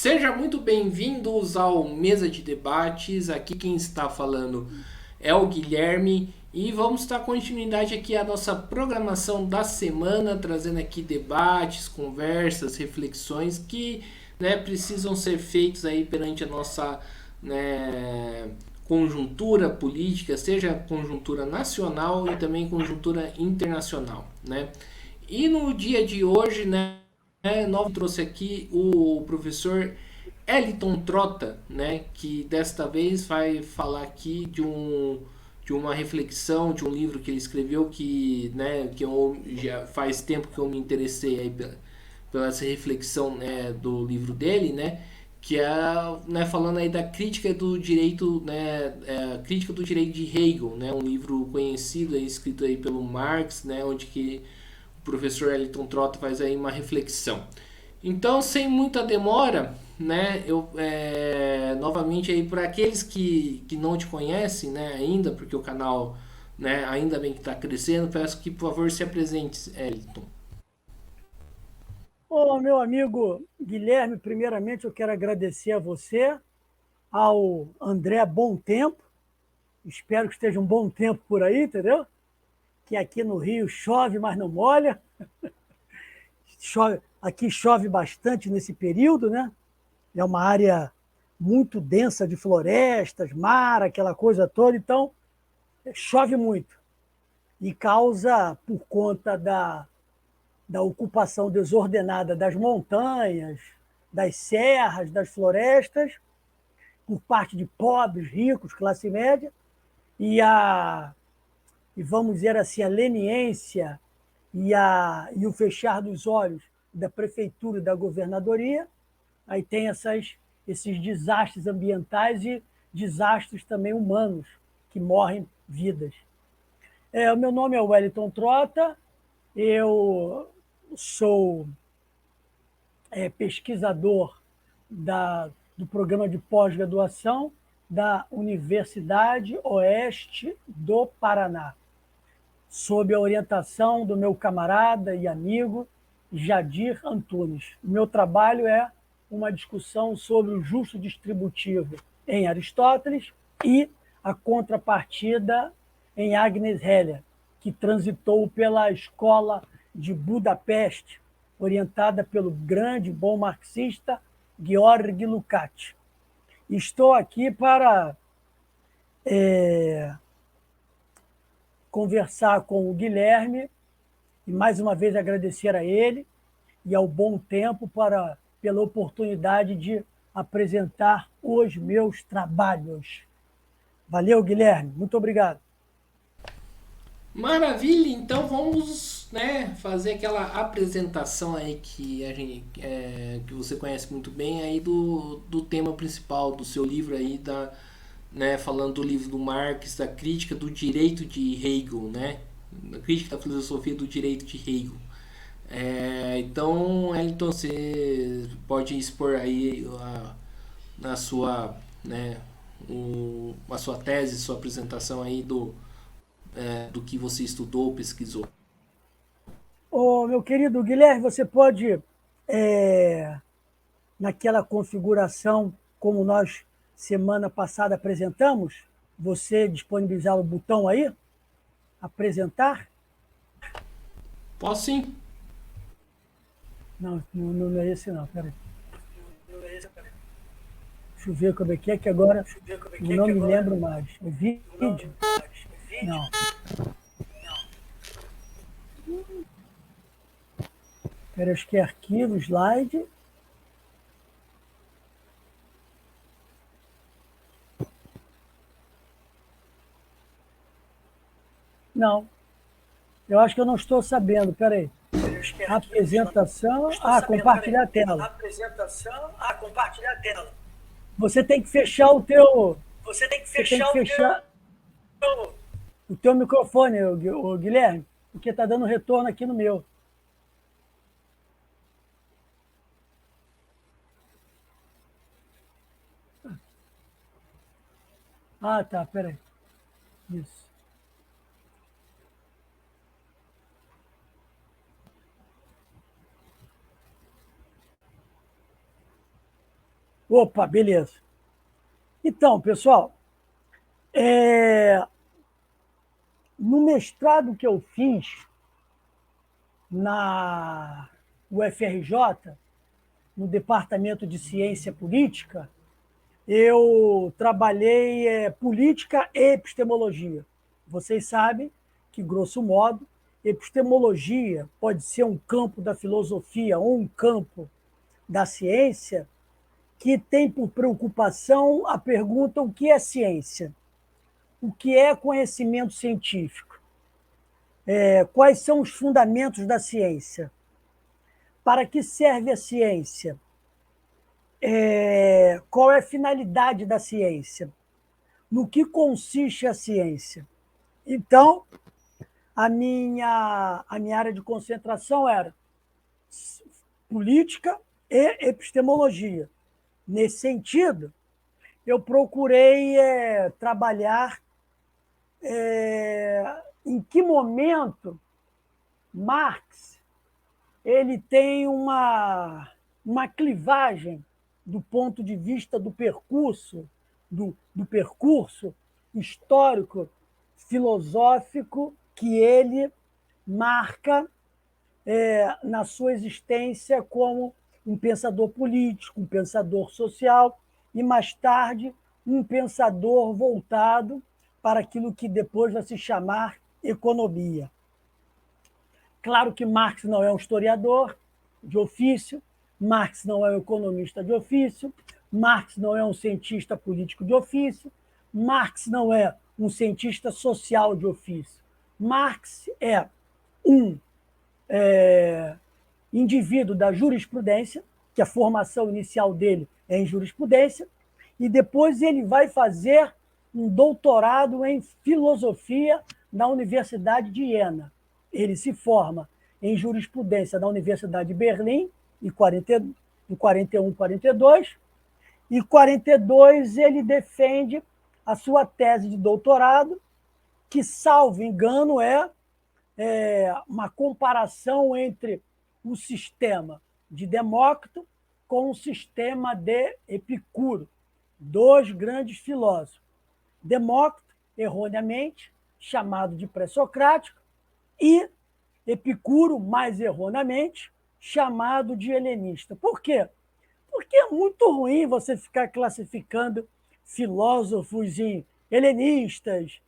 Seja muito bem-vindos ao Mesa de Debates. Aqui quem está falando é o Guilherme e vamos dar continuidade aqui à nossa programação da semana, trazendo aqui debates, conversas, reflexões que precisam ser feitos aí perante a nossa né, conjuntura política, seja conjuntura nacional e também conjuntura internacional, né? E no dia de hoje, Nova trouxe aqui o professor Eliton Trota, né, que desta vez vai falar aqui de uma reflexão, de um livro que ele escreveu que eu, já faz tempo que eu me interessei aí pela essa reflexão, do livro dele, que é, falando aí da crítica do direito, crítica do direito de Hegel, um livro conhecido aí, escrito aí pelo Marx, onde que o professor Eliton Trota faz aí uma reflexão. Então, sem muita demora, eu novamente aí para aqueles que não te conhecem, ainda, porque o canal, ainda bem que está crescendo, peço que por favor se apresente, Eliton. Ô, meu amigo Guilherme, primeiramente eu quero agradecer a você, ao André Bom Tempo. Espero que esteja um bom tempo por aí, entendeu? Que aqui no Rio chove, mas não molha. Aqui chove bastante nesse período, né? É uma área muito densa de florestas, mar, aquela coisa toda, então chove muito. E causa, por conta da ocupação desordenada das montanhas, das serras, das florestas, por parte de pobres, ricos, classe média, e vamos dizer assim, a leniência e o fechar dos olhos da prefeitura e da governadoria, aí tem esses desastres ambientais e desastres também humanos, que morrem vidas. O meu nome é Wellington Trota, eu sou pesquisador do programa de pós-graduação da Universidade Oeste do Paraná, sob a orientação do meu camarada e amigo Jadir Antunes. O meu trabalho é uma discussão sobre o justo distributivo em Aristóteles e a contrapartida em Agnes Heller, que transitou pela escola de Budapeste, orientada pelo grande bom marxista Georg Lukács. Estou aqui para conversar com o Guilherme e, mais uma vez, agradecer a ele e ao Bom Tempo pela oportunidade de apresentar os meus trabalhos. Valeu, Guilherme. Muito obrigado. Maravilha, então vamos fazer aquela apresentação aí que a gente que você conhece muito bem aí do tema principal do seu livro aí falando do livro do Marx, da crítica do direito de Hegel, da crítica da filosofia do direito de Hegel. Então, Elton, você pode expor aí na sua, a sua tese, sua apresentação aí do que você estudou, pesquisou. Ô, meu querido Guilherme, você pode, naquela configuração como nós semana passada apresentamos, você disponibilizar o botão aí, apresentar? Posso sim? Não, não é esse não, peraí. Deixa eu ver como é que agora eu não me lembro mais. É vídeo? Não. Peraí, acho que é arquivo, slide. Não, eu acho que eu não estou sabendo, peraí. Apresentação. Ah, compartilhar a tela. Compartilhar a tela. Você tem que fechar o teu. Você tem que Você tem que fechar o fechar teu. o teu microfone, o Guilherme, porque está dando retorno aqui no meu. Ah, tá, peraí. Isso. Opa, beleza. Então, pessoal, no mestrado que eu fiz na UFRJ, no Departamento de Ciência Política, eu trabalhei política e epistemologia. Vocês sabem que, grosso modo, epistemologia pode ser um campo da filosofia ou um campo da ciência que tem por preocupação a pergunta: o que é ciência? O que é conhecimento científico? Quais são os fundamentos da ciência? Para que serve a ciência? Qual é a finalidade da ciência? No que consiste a ciência? Então, a minha área de concentração era política e epistemologia. Nesse sentido, eu procurei trabalhar em que momento Marx ele tem uma clivagem do ponto de vista do percurso, do percurso histórico, filosófico que ele marca na sua existência como um pensador político, um pensador social e, mais tarde, um pensador voltado para aquilo que depois vai se chamar economia. Claro que Marx não é um historiador de ofício, Marx não é um economista de ofício, Marx não é um cientista político de ofício, Marx não é um cientista social de ofício. Marx é um indivíduo da jurisprudência, que a formação inicial dele é em jurisprudência, e depois ele vai fazer um doutorado em filosofia na Universidade de Iena. Ele se forma em jurisprudência na Universidade de Berlim, em 41, 42, e em 42 ele defende a sua tese de doutorado, que, salvo engano, é uma comparação entre o sistema de Demócrito com o sistema de Epicuro, dois grandes filósofos. Demócrito, erroneamente, chamado de pré-socrático, e Epicuro, mais erroneamente, chamado de helenista. Por quê? Porque é muito ruim você ficar classificando filósofos em helenistas,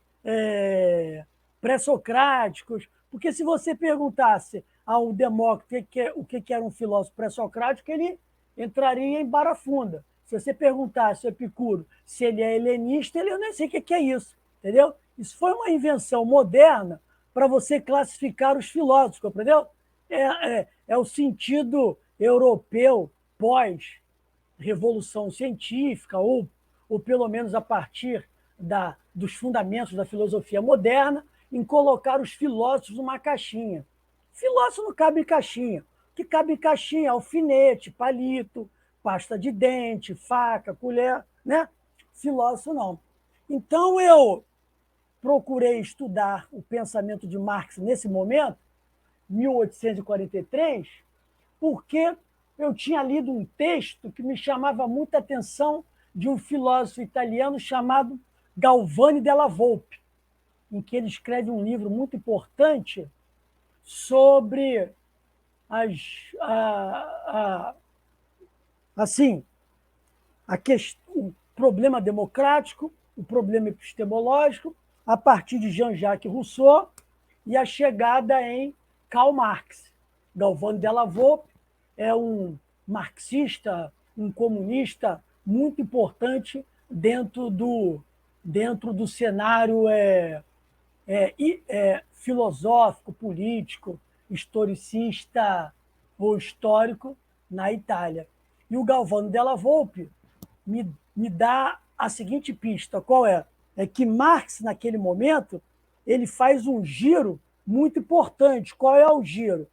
pré-socráticos, porque se você perguntasse ao Demócrito o que era um filósofo pré-socrático, ele entraria em barafunda. Se você perguntasse ao Epicuro se ele é helenista, eu nem sei o que é isso, entendeu? Isso foi uma invenção moderna para você classificar os filósofos, compreendeu? É o sentido europeu pós-revolução científica, ou pelo menos a partir dos fundamentos da filosofia moderna, em colocar os filósofos numa caixinha. Filósofo não cabe em caixinha. O que cabe em caixinha é alfinete, palito, pasta de dente, faca, colher, né? Filósofo não. Então eu procurei estudar o pensamento de Marx nesse momento, 1843, porque eu tinha lido um texto que me chamava muita atenção de um filósofo italiano chamado Galvani della Volpe, em que ele escreve um livro muito importante sobre o problema democrático, o problema epistemológico, a partir de Jean-Jacques Rousseau e a chegada em Karl Marx. Galvani della Volpe é um marxista, um comunista muito importante dentro do cenário filosófico, político, historicista ou histórico na Itália. E o Galvani della Volpe me dá a seguinte pista: qual é? É que Marx, naquele momento, ele faz um giro muito importante. Qual é o giro?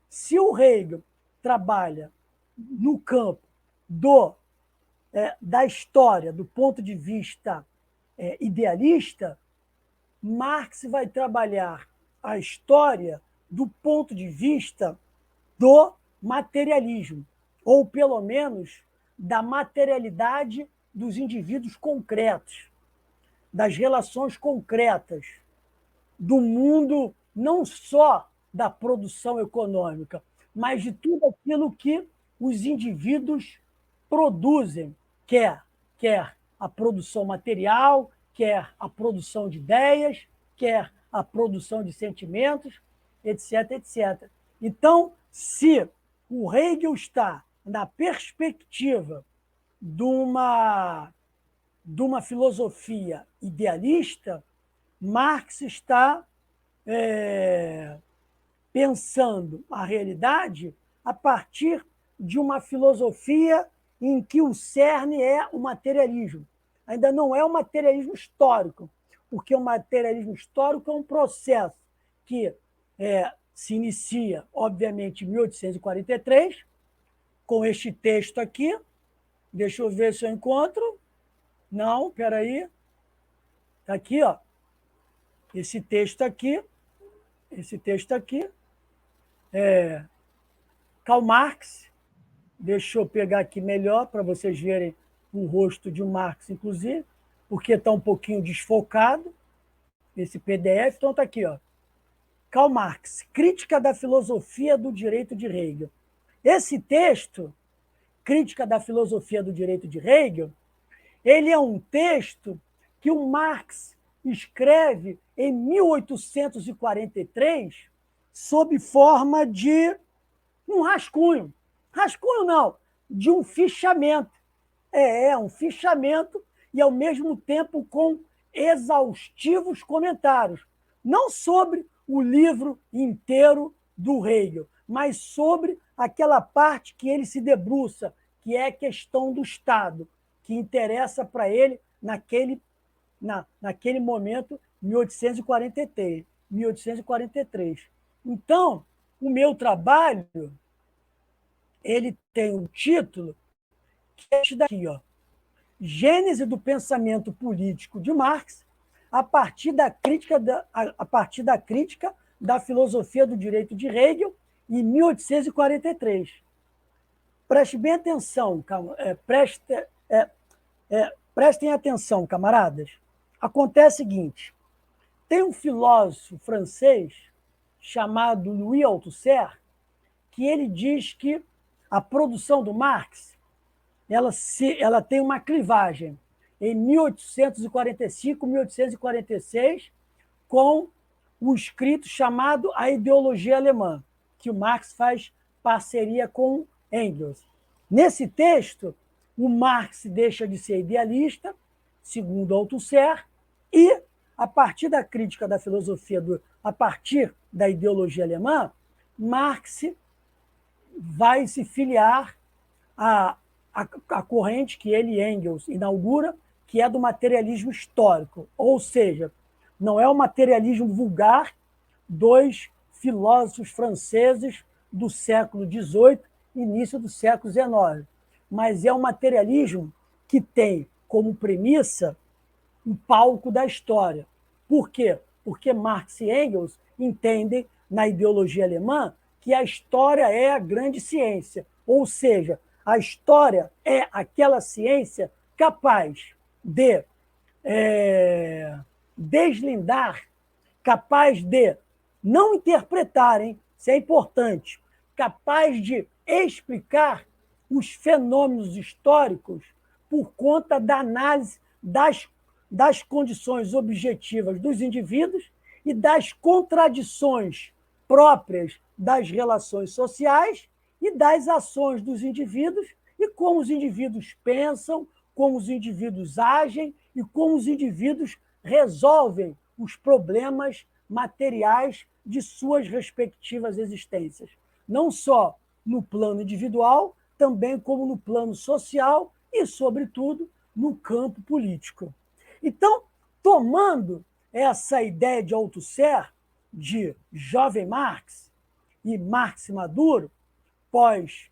Se o Hegel trabalha no campo da história, do ponto de vista idealista, Marx vai trabalhar a história do ponto de vista do materialismo, ou pelo menos da materialidade dos indivíduos concretos, das relações concretas, do mundo não só da produção econômica, mas de tudo aquilo que os indivíduos produzem, quer a produção material, quer a produção de ideias, quer a produção de sentimentos, etc, etc. Então, se o Hegel está na perspectiva de uma filosofia idealista, Marx está pensando a realidade a partir de uma filosofia em que o cerne é o materialismo. Ainda não é o materialismo histórico, porque o materialismo histórico é um processo que se inicia, obviamente, em 1843, com este texto aqui. Deixa eu ver se eu encontro. Não, espera aí. Está aqui, ó. Esse texto aqui. Karl Marx. Deixa eu pegar aqui melhor para vocês verem o rosto de Marx, inclusive, porque está um pouquinho desfocado esse PDF. Então está aqui, ó. Karl Marx, Crítica da Filosofia do Direito de Hegel. Esse texto, Crítica da Filosofia do Direito de Hegel, ele é um texto que o Marx escreve em 1843 sob forma de um rascunho. Rascunho não, de um fichamento. Um fichamento e, ao mesmo tempo, com exaustivos comentários. Não sobre o livro inteiro do Hegel, mas sobre aquela parte que ele se debruça, que é a questão do Estado, que interessa para ele naquele momento, 1843. Então, o meu trabalho ele tem um título que é este daqui, ó, Gênese do pensamento político de Marx a partir da crítica da filosofia do direito de Hegel em 1843. Prestem bem atenção, prestem atenção, camaradas. Acontece o seguinte: tem um filósofo francês chamado Louis Althusser que ele diz que a produção do Marx ela tem uma clivagem em 1845, 1846, com o escrito chamado A Ideologia Alemã, que o Marx faz parceria com Engels. Nesse texto, o Marx deixa de ser idealista, segundo Althusser, e, a partir da crítica da filosofia, a partir da ideologia alemã, Marx vai se filiar à corrente que ele, Engels, inaugura, que é do materialismo histórico, ou seja, não é o materialismo vulgar dos filósofos franceses do século XVIII, início do século XIX, mas é um materialismo que tem como premissa o palco da história. Por quê? Porque Marx e Engels entendem, na ideologia alemã, que a história é a grande ciência, ou seja, a história é aquela ciência capaz de deslindar, capaz de não interpretar, isso é importante, capaz de explicar os fenômenos históricos por conta da análise das condições objetivas dos indivíduos e das contradições próprias das relações sociais e das ações dos indivíduos e como os indivíduos pensam, como os indivíduos agem e como os indivíduos resolvem os problemas materiais de suas respectivas existências. Não só no plano individual, também como no plano social e, sobretudo, no campo político. Então, tomando essa ideia de Althusser, de jovem Marx e Marx maduro, pós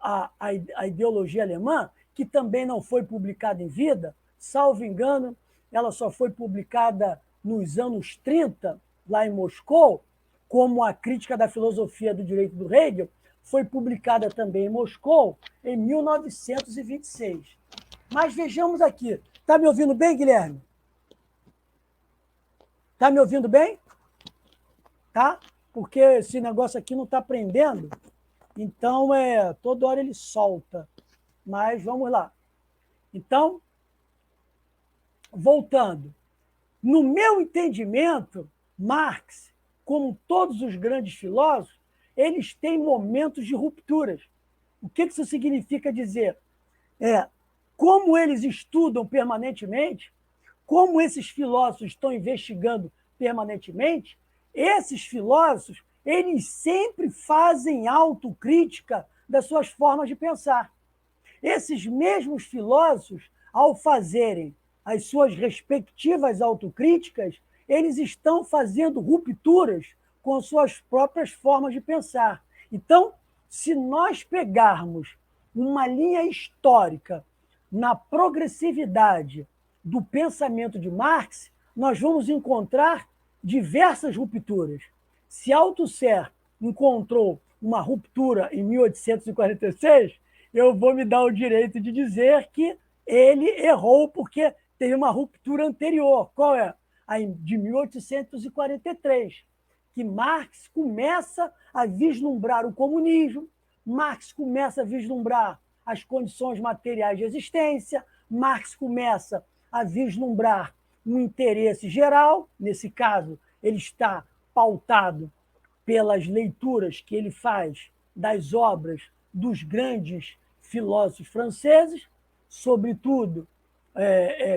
a ideologia alemã, que também não foi publicada em vida, salvo engano, ela só foi publicada nos anos 30, lá em Moscou, como a crítica da filosofia do direito do Hegel, foi publicada também em Moscou em 1926. Mas vejamos aqui. Está me ouvindo bem, Guilherme? Está me ouvindo bem? Tá? Porque esse negócio aqui não está prendendo. Então, toda hora ele solta. Mas vamos lá. Então, voltando. No meu entendimento, Marx, como todos os grandes filósofos, eles têm momentos de rupturas. O que isso significa dizer? Como eles estudam permanentemente, como esses filósofos estão investigando permanentemente, esses filósofos, eles sempre fazem autocrítica das suas formas de pensar. Esses mesmos filósofos, ao fazerem as suas respectivas autocríticas, eles estão fazendo rupturas com suas próprias formas de pensar. Então, se nós pegarmos uma linha histórica na progressividade do pensamento de Marx, nós vamos encontrar diversas rupturas. Se Althusser encontrou uma ruptura em 1846, eu vou me dar o direito de dizer que ele errou porque teve uma ruptura anterior. Qual é? A de 1843, que Marx começa a vislumbrar o comunismo, Marx começa a vislumbrar as condições materiais de existência, Marx começa a vislumbrar um interesse geral, nesse caso, ele está pautado pelas leituras que ele faz das obras dos grandes filósofos franceses, sobretudo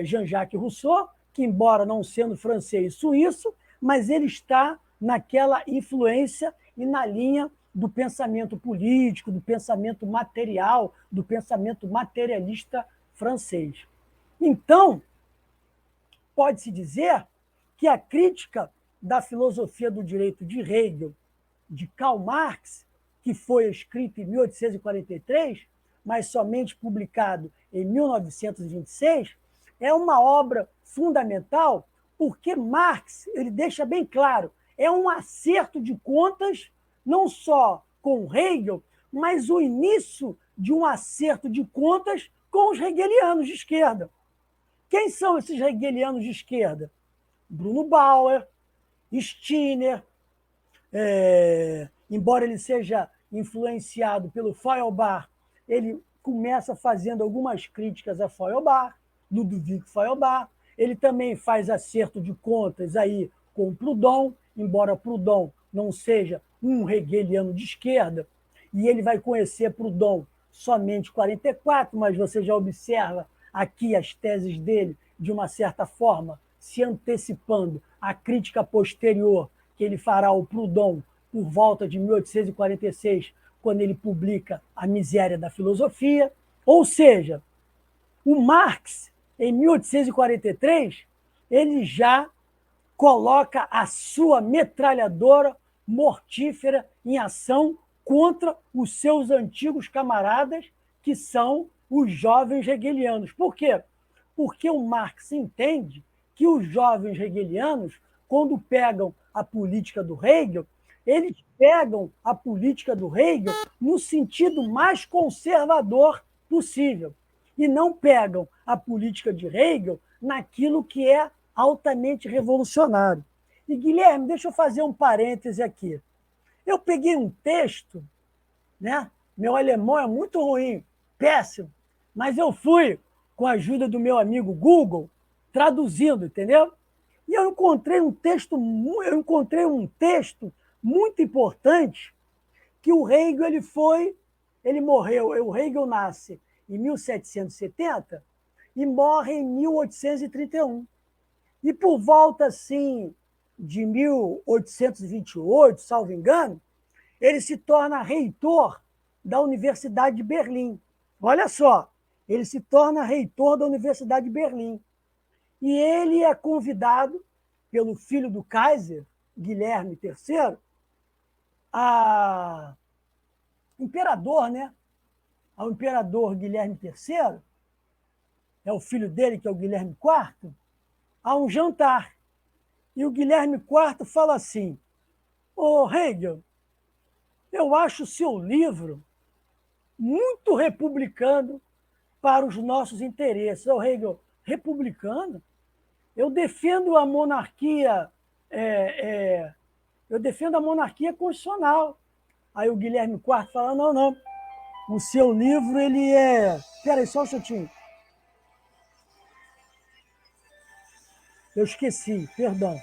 Jean-Jacques Rousseau, que, embora não sendo francês suíço, mas ele está naquela influência e na linha do pensamento político, do pensamento material, do pensamento materialista francês. Então, pode-se dizer que a crítica da filosofia do direito de Hegel, de Karl Marx, que foi escrita em 1843, mas somente publicado em 1926, é uma obra fundamental porque Marx ele deixa bem claro, é um acerto de contas não só com Hegel, mas o início de um acerto de contas com os hegelianos de esquerda. Quem são esses hegelianos de esquerda? Bruno Bauer, Stirner, embora ele seja influenciado pelo Feuerbach, ele começa fazendo algumas críticas a Feuerbach, Ludwig Feuerbach. Ele também faz acerto de contas aí com Proudhon, embora Proudhon não seja um hegeliano de esquerda, e ele vai conhecer Proudhon somente em 44, mas você já observa aqui as teses dele, de uma certa forma, se antecipando à crítica posterior que ele fará ao Proudhon por volta de 1846, quando ele publica A Miséria da Filosofia. Ou seja, o Marx, em 1843, ele já coloca a sua metralhadora mortífera em ação contra os seus antigos camaradas, que são os jovens hegelianos. Por quê? Porque o Marx entende que os jovens hegelianos, quando pegam a política do Hegel, eles pegam a política do Hegel no sentido mais conservador possível e não pegam a política de Hegel naquilo que é altamente revolucionário. E, Guilherme, deixa eu fazer um parêntese aqui. Eu peguei um texto, né? Meu alemão é muito ruim, péssimo, mas eu fui, com a ajuda do meu amigo Google, traduzindo, entendeu? E eu encontrei um texto muito importante que o Hegel ele morreu, o Hegel nasce em 1770 e morre em 1831. E por volta assim de 1828, salvo engano, ele se torna reitor da Universidade de Berlim. Olha só, ele se torna reitor da Universidade de Berlim. E ele é convidado pelo filho do Kaiser, Guilherme III, a imperador, né? Ao imperador Guilherme III, é o filho dele, que é o Guilherme IV, a um jantar. E o Guilherme IV fala assim: ô Hegel, Eu acho o seu livro muito republicano para os nossos interesses. Ô, Hegel, republicano? Eu defendo a monarquia, eu defendo a monarquia constitucional. Aí o Guilherme IV fala, não, não, o seu livro, ele é... Espera aí, só um minutinho. Eu esqueci, perdão.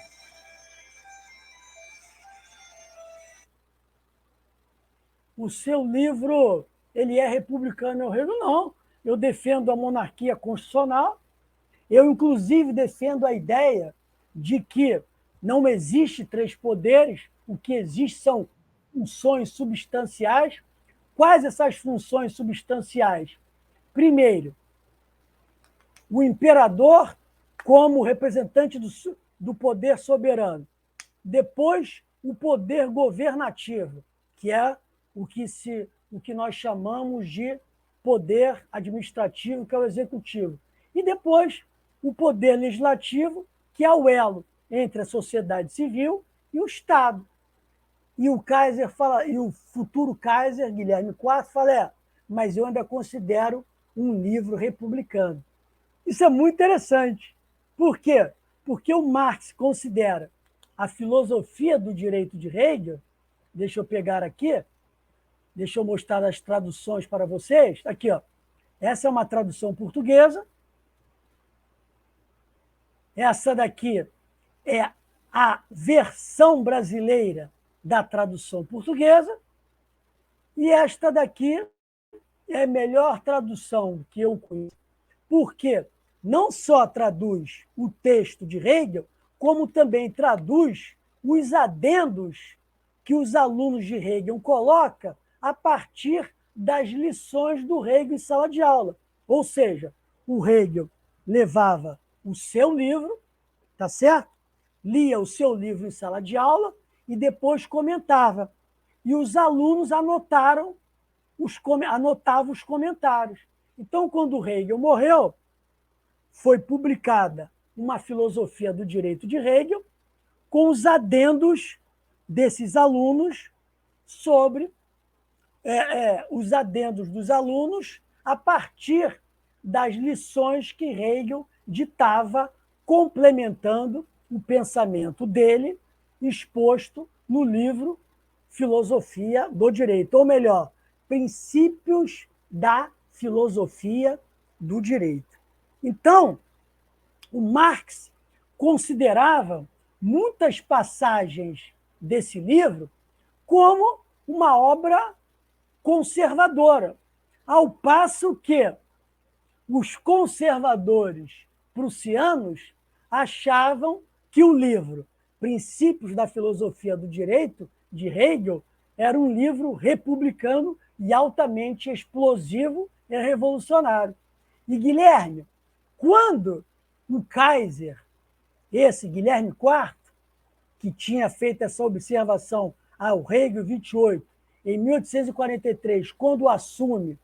O seu livro, ele é republicano, eu Hegel? Não. Eu defendo a monarquia constitucional. Eu, inclusive, defendo a ideia de que não existe três poderes, o que existe são funções substanciais. Quais essas funções substanciais? Primeiro, o imperador como representante do poder soberano. Depois, o poder governativo, que é o que nós chamamos de poder administrativo, que é o executivo. E depois, o poder legislativo, que é o elo entre a sociedade civil e o Estado. E o Kaiser fala, e o futuro Kaiser, Guilherme IV, fala, mas eu ainda considero um livro republicano. Isso é muito interessante. Por quê? Porque o Marx considera a filosofia do direito de Hegel, deixa eu pegar aqui, deixa eu mostrar as traduções para vocês. Aqui, ó. Essa é uma tradução portuguesa. Essa daqui é a versão brasileira da tradução portuguesa. E esta daqui é a melhor tradução que eu conheço. Porque não só traduz o texto de Hegel, como também traduz os adendos que os alunos de Hegel colocam a partir das lições do Hegel em sala de aula. Ou seja, o Hegel levava o seu livro, tá certo? Lia o seu livro em sala de aula e depois comentava. E os alunos anotavam os comentários. Então, quando Hegel morreu, foi publicada uma filosofia do direito de Hegel com os adendos desses alunos sobre os adendos dos alunos a partir das lições que Hegel ditava, complementando o pensamento dele, exposto no livro Filosofia do Direito, ou melhor, Princípios da Filosofia do Direito. Então, o Marx considerava muitas passagens desse livro como uma obra conservadora, ao passo que os conservadores prussianos achavam que o livro Princípios da Filosofia do Direito, de Hegel, era um livro republicano e altamente explosivo e revolucionário. E Guilherme, quando o Kaiser, esse Guilherme IV, que tinha feito essa observação ao Hegel 28, em 1843, quando assume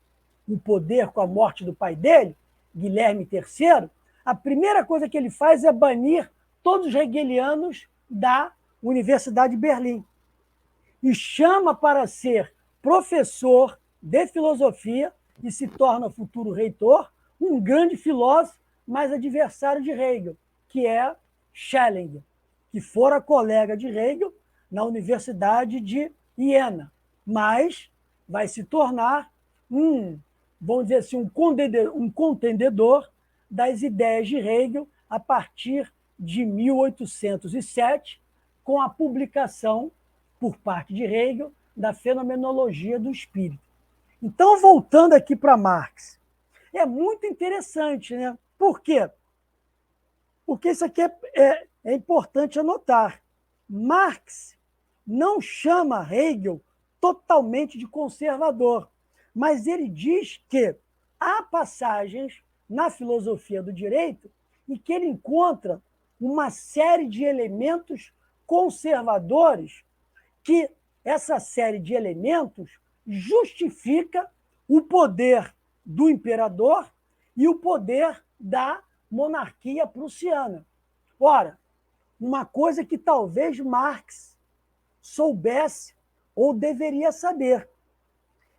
o poder com a morte do pai dele, Guilherme III, a primeira coisa que ele faz é banir todos os hegelianos da Universidade de Berlim e chama para ser professor de filosofia e se torna futuro reitor um grande filósofo, mas adversário de Hegel, que é Schelling, que fora colega de Hegel na Universidade de Iena, mas vai se tornar vamos dizer assim, um contendedor das ideias de Hegel a partir de 1807, com a publicação por parte de Hegel da Fenomenologia do Espírito. Então, voltando aqui para Marx, é muito interessante, né? Por quê? Porque isso aqui é importante anotar. Marx não chama Hegel totalmente de conservador, mas ele diz que há passagens na filosofia do direito em que ele encontra uma série de elementos conservadores que essa série de elementos justifica o poder do imperador e o poder da monarquia prussiana. Ora, uma coisa que talvez Marx soubesse ou deveria saber.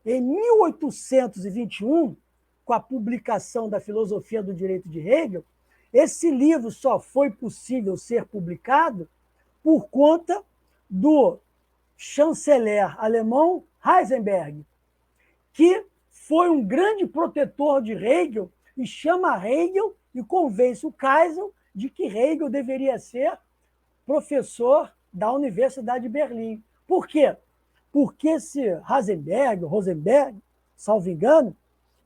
Em 1821, com a publicação da Filosofia do Direito de Hegel, esse livro só foi possível ser publicado por conta do chanceler alemão Heisenberg, que foi um grande protetor de Hegel e chama Hegel e convence o Kaiser de que Hegel deveria ser professor da Universidade de Berlim. Por quê? Porque esse Rosenberg, salvo engano,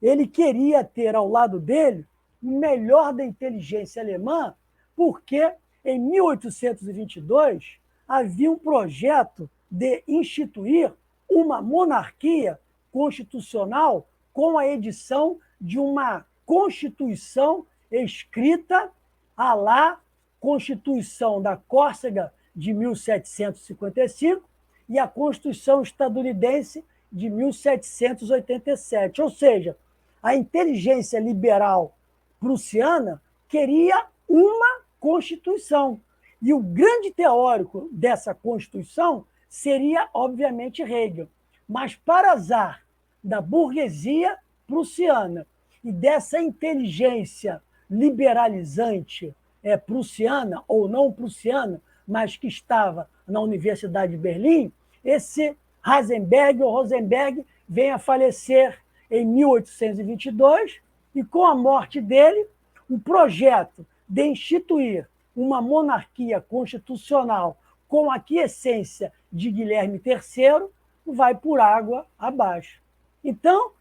ele queria ter ao lado dele o melhor da inteligência alemã, porque em 1822 havia um projeto de instituir uma monarquia constitucional com a edição de uma Constituição escrita à la Constituição da Córcega de 1755 e a Constituição estadunidense de 1787. Ou seja, a inteligência liberal prussiana queria uma Constituição. E o grande teórico dessa Constituição seria, obviamente, Hegel. Mas, para azar da burguesia prussiana e dessa inteligência liberalizante prussiana ou não prussiana, mas que estava na Universidade de Berlim, esse Heisenberg ou Rosenberg vem a falecer em 1822 e, com a morte dele, o projeto de instituir uma monarquia constitucional com a aquiescência de Guilherme III vai por água abaixo. Então,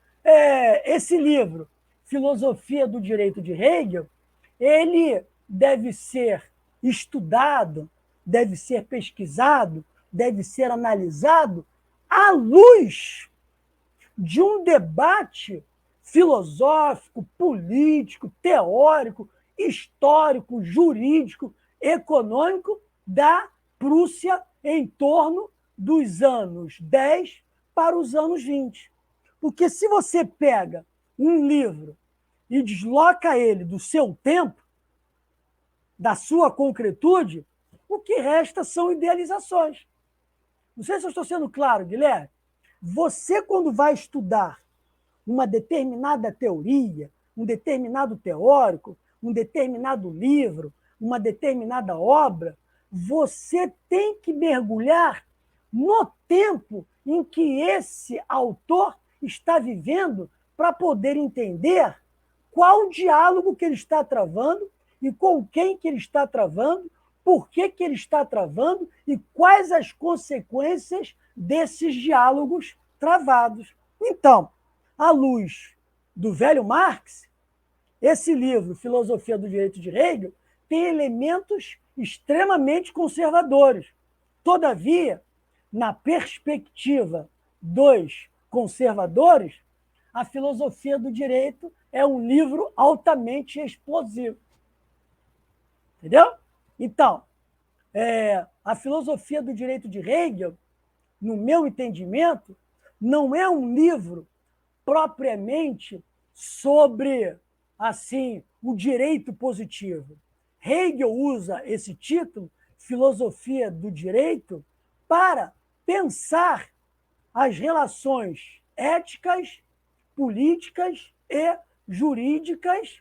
esse livro, Filosofia do Direito de Hegel, ele deve ser estudado, deve ser pesquisado, deve ser analisado à luz de um debate filosófico, político, teórico, histórico, jurídico, econômico da Prússia em torno dos anos 10 para os anos 20. Porque se você pega um livro e desloca ele do seu tempo, da sua concretude, o que resta são idealizações. Não sei se eu estou sendo claro, Guilherme. Você, quando vai estudar uma determinada teoria, um determinado teórico, um determinado livro, uma determinada obra, você tem que mergulhar no tempo em que esse autor está vivendo para poder entender qual o diálogo que ele está travando e com quem que ele está travando, por que ele está travando e quais as consequências desses diálogos travados. Então, à luz do velho Marx, esse livro, Filosofia do Direito de Hegel, tem elementos extremamente conservadores. Todavia, na perspectiva dos conservadores, a Filosofia do Direito é um livro altamente explosivo. Entendeu? Então, a Filosofia do Direito de Hegel, no meu entendimento, não é um livro propriamente sobre assim o direito positivo. Hegel usa esse título, Filosofia do Direito, para pensar as relações éticas, políticas e jurídicas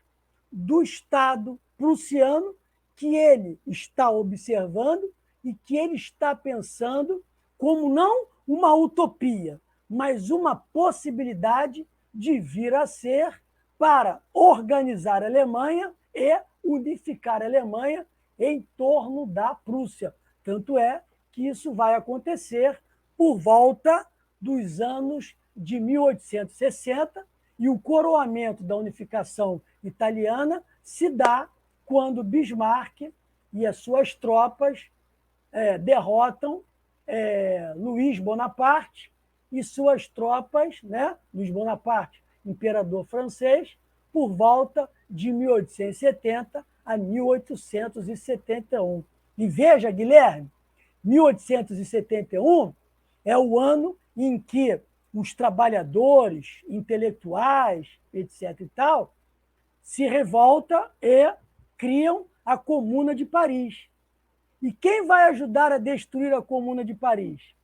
do Estado prussiano que ele está observando e que ele está pensando como não uma utopia, mas uma possibilidade de vir a ser para organizar a Alemanha e unificar a Alemanha em torno da Prússia. Tanto é que isso vai acontecer por volta dos anos de 1860 e o coroamento da unificação italiana se dá quando Bismarck e as suas tropas derrotam Luís Bonaparte e suas tropas, Luís Bonaparte, imperador francês, por volta de 1870 a 1871. E veja, Guilherme, 1871 é o ano em que os trabalhadores, intelectuais, etc. e tal, se revoltam e criam a Comuna de Paris. E quem vai ajudar a destruir a Comuna de Paris?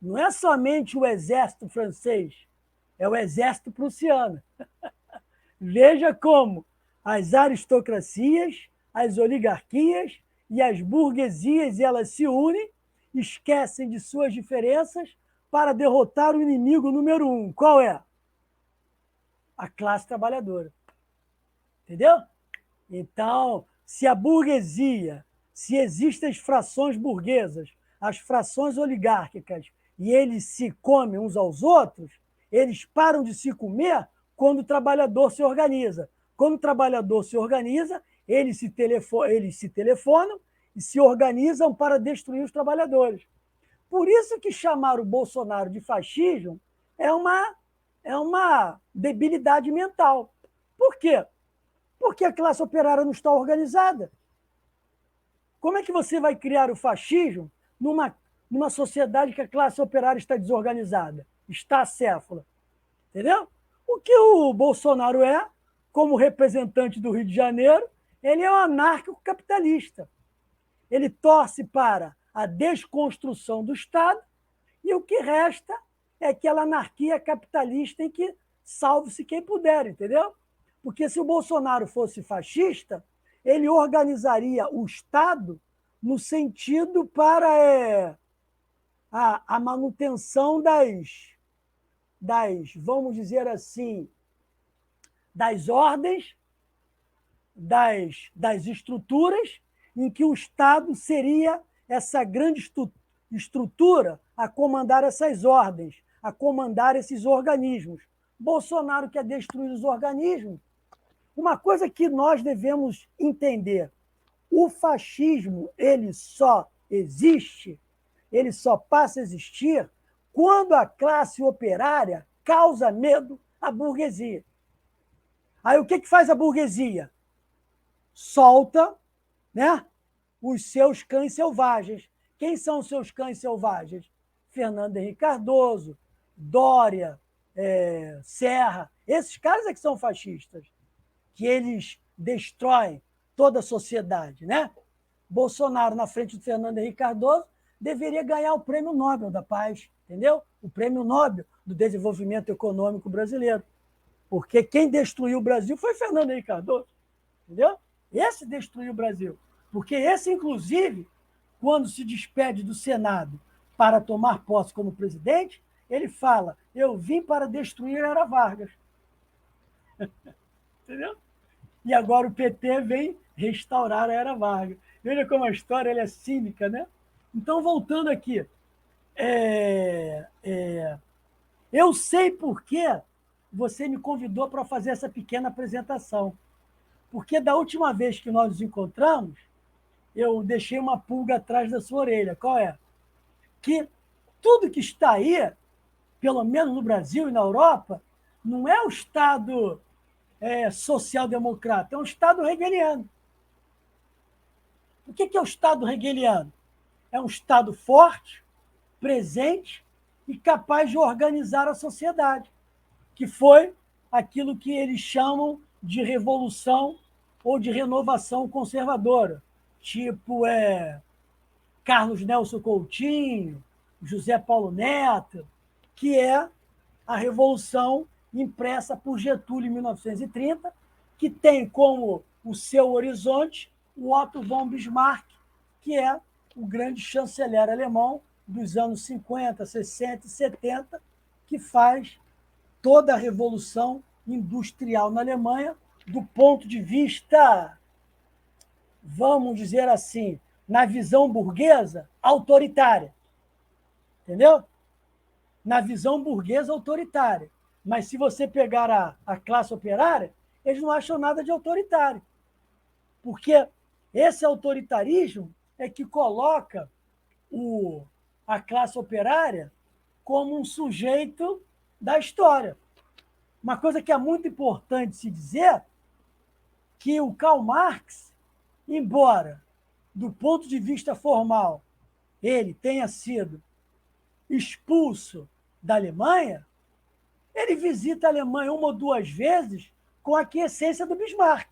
Não é somente o exército francês, é o exército prussiano. Veja como as aristocracias, as oligarquias e as burguesias elas se unem, esquecem de suas diferenças para derrotar o inimigo número um. Qual é? A classe trabalhadora. Entendeu? Então, se a burguesia, se existem as frações burguesas, as frações oligárquicas, e eles se comem uns aos outros, eles param de se comer quando o trabalhador se organiza. Quando o trabalhador se organiza, eles se telefonam e se organizam para destruir os trabalhadores. Por isso que chamar o Bolsonaro de fascismo é uma debilidade mental. Por quê? Porque a classe operária não está organizada. Como é que você vai criar o fascismo numa sociedade que a classe operária está desorganizada, está acéfala? Entendeu? O que o Bolsonaro é, como representante do Rio de Janeiro, ele é um anárquico-capitalista. Ele torce para a desconstrução do Estado e o que resta é aquela anarquia capitalista em que salve-se quem puder, entendeu? Porque se o Bolsonaro fosse fascista, ele organizaria o Estado no sentido para a manutenção vamos dizer assim, das ordens, das estruturas, em que o Estado seria essa grande estrutura a comandar essas ordens, a comandar esses organismos. Bolsonaro quer destruir os organismos. Uma coisa que nós devemos entender, o fascismo ele só existe, ele só passa a existir quando a classe operária causa medo à burguesia. Aí o que faz a burguesia? Solta, né, os seus cães selvagens. Quem são os seus cães selvagens? Fernando Henrique Cardoso, Dória, Serra. Esses caras é que são fascistas, que eles destroem toda a sociedade, né? Bolsonaro, na frente do Fernando Henrique Cardoso, deveria ganhar o Prêmio Nobel da Paz, entendeu? O Prêmio Nobel do Desenvolvimento Econômico Brasileiro. Porque quem destruiu o Brasil foi Fernando Henrique Cardoso, entendeu? Esse destruiu o Brasil. Porque esse, inclusive, quando se despede do Senado para tomar posse como presidente, ele fala, eu vim para destruir a Era Vargas. Entendeu? E agora o PT vem restaurar a Era Vargas. Veja como a história é cínica, né? Então, voltando aqui, eu sei por que você me convidou para fazer essa pequena apresentação. Porque da última vez que nós nos encontramos, eu deixei uma pulga atrás da sua orelha. Qual é? Que tudo que está aí, pelo menos no Brasil e na Europa, não é o Estado social-democrata, é um Estado hegeliano. O que é o Estado hegeliano? É um Estado forte, presente e capaz de organizar a sociedade, que foi aquilo que eles chamam de revolução ou de renovação conservadora, tipo Carlos Nelson Coutinho, José Paulo Neto, que é a revolução impressa por Getúlio em 1930, que tem como o seu horizonte o Otto von Bismarck, que é o grande chanceler alemão dos anos 50, 60 e 70, que faz toda a revolução industrial na Alemanha do ponto de vista, vamos dizer assim, na visão burguesa, autoritária. Entendeu? Na visão burguesa, autoritária. Mas se você pegar a classe operária, eles não acham nada de autoritário. Porque esse autoritarismo é que coloca a classe operária como um sujeito da história. Uma coisa que é muito importante se dizer, que o Karl Marx, embora, do ponto de vista formal, ele tenha sido expulso da Alemanha, ele visita a Alemanha uma ou duas vezes com a aquiescência do Bismarck.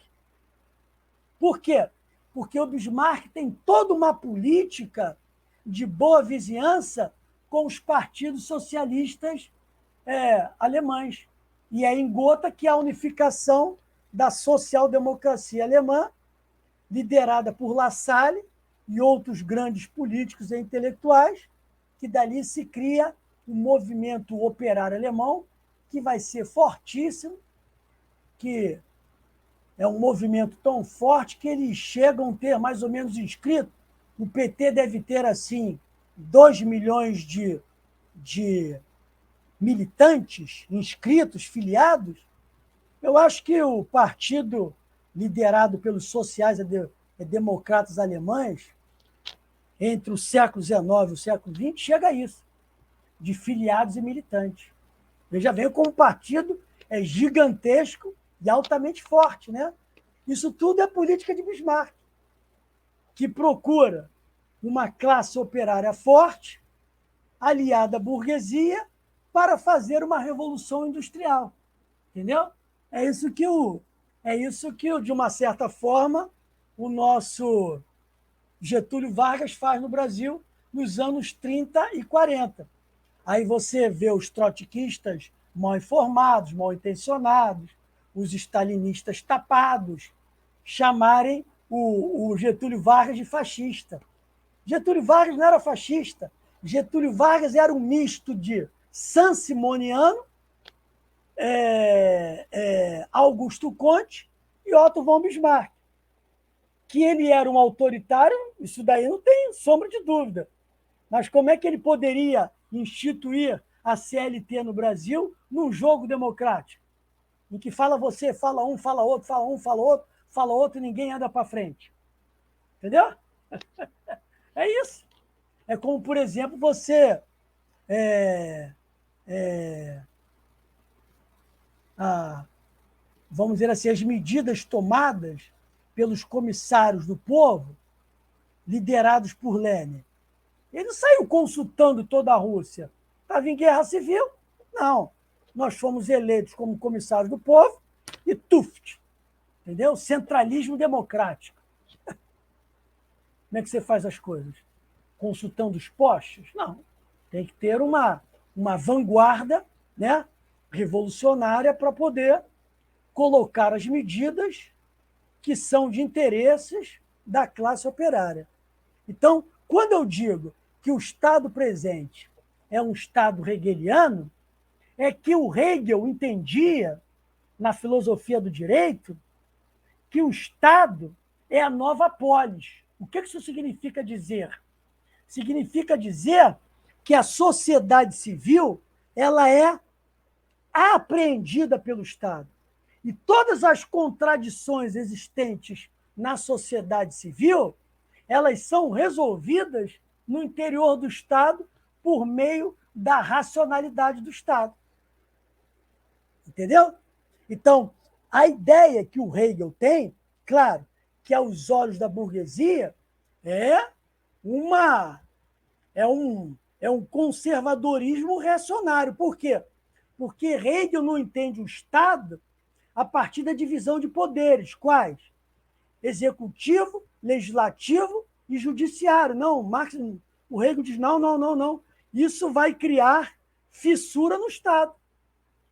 Por quê? Porque o Bismarck tem toda uma política de boa vizinhança com os partidos socialistas alemães. E é em Gotha que a unificação da social-democracia alemã, liderada por Lassalle e outros grandes políticos e intelectuais, que dali se cria um movimento operário alemão que vai ser fortíssimo, que é um movimento tão forte que eles chegam a ter mais ou menos inscrito. O PT deve ter, assim, 2 milhões de militantes inscritos, filiados. Eu acho que o partido liderado pelos sociais-democratas alemães, entre o século XIX e o século XX, chega a isso, de filiados e militantes. Veja bem como o partido é gigantesco e altamente forte, né? Isso tudo é política de Bismarck, que procura uma classe operária forte, aliada à burguesia, para fazer uma revolução industrial. Entendeu? É isso que, de uma certa forma, o nosso Getúlio Vargas faz no Brasil nos anos 30 e 40. Aí você vê os trotskistas mal informados, mal intencionados, os stalinistas tapados, chamarem o Getúlio Vargas de fascista. Getúlio Vargas não era fascista. Getúlio Vargas era um misto de Saint-Simoniano, Augusto Conte e Otto von Bismarck. Que ele era um autoritário, isso daí não tem sombra de dúvida. Mas como é que ele poderia instituir a CLT no Brasil num jogo democrático? Em que fala você, fala um, fala outro, fala um, fala outro e ninguém anda para frente. Entendeu? É isso. É como, por exemplo, você vamos dizer assim, as medidas tomadas pelos comissários do povo, liderados por Lenin. Ele não saiu consultando toda a Rússia. Estava em guerra civil? Não. Nós fomos eleitos como comissários do povo e tuft. Entendeu? Centralismo democrático. Como é que você faz as coisas? Consultando os postes? Não. Tem que ter uma vanguarda, né, revolucionária para poder colocar as medidas que são de interesses da classe operária. Então, quando eu digo que o Estado presente é um Estado hegeliano, é que o Hegel entendia, na filosofia do direito, que o Estado é a nova polis. O que isso significa dizer? Significa dizer que a sociedade civil ela é apreendida pelo Estado. E todas as contradições existentes na sociedade civil, elas são resolvidas no interior do Estado por meio da racionalidade do Estado. Entendeu? Então, a ideia que o Hegel tem, claro, que aos olhos da burguesia, é um conservadorismo reacionário. Por quê? Porque Hegel não entende o Estado a partir da divisão de poderes. Quais? Executivo, legislativo e judiciário. Não, o Hegel diz, não. Isso vai criar fissura no Estado.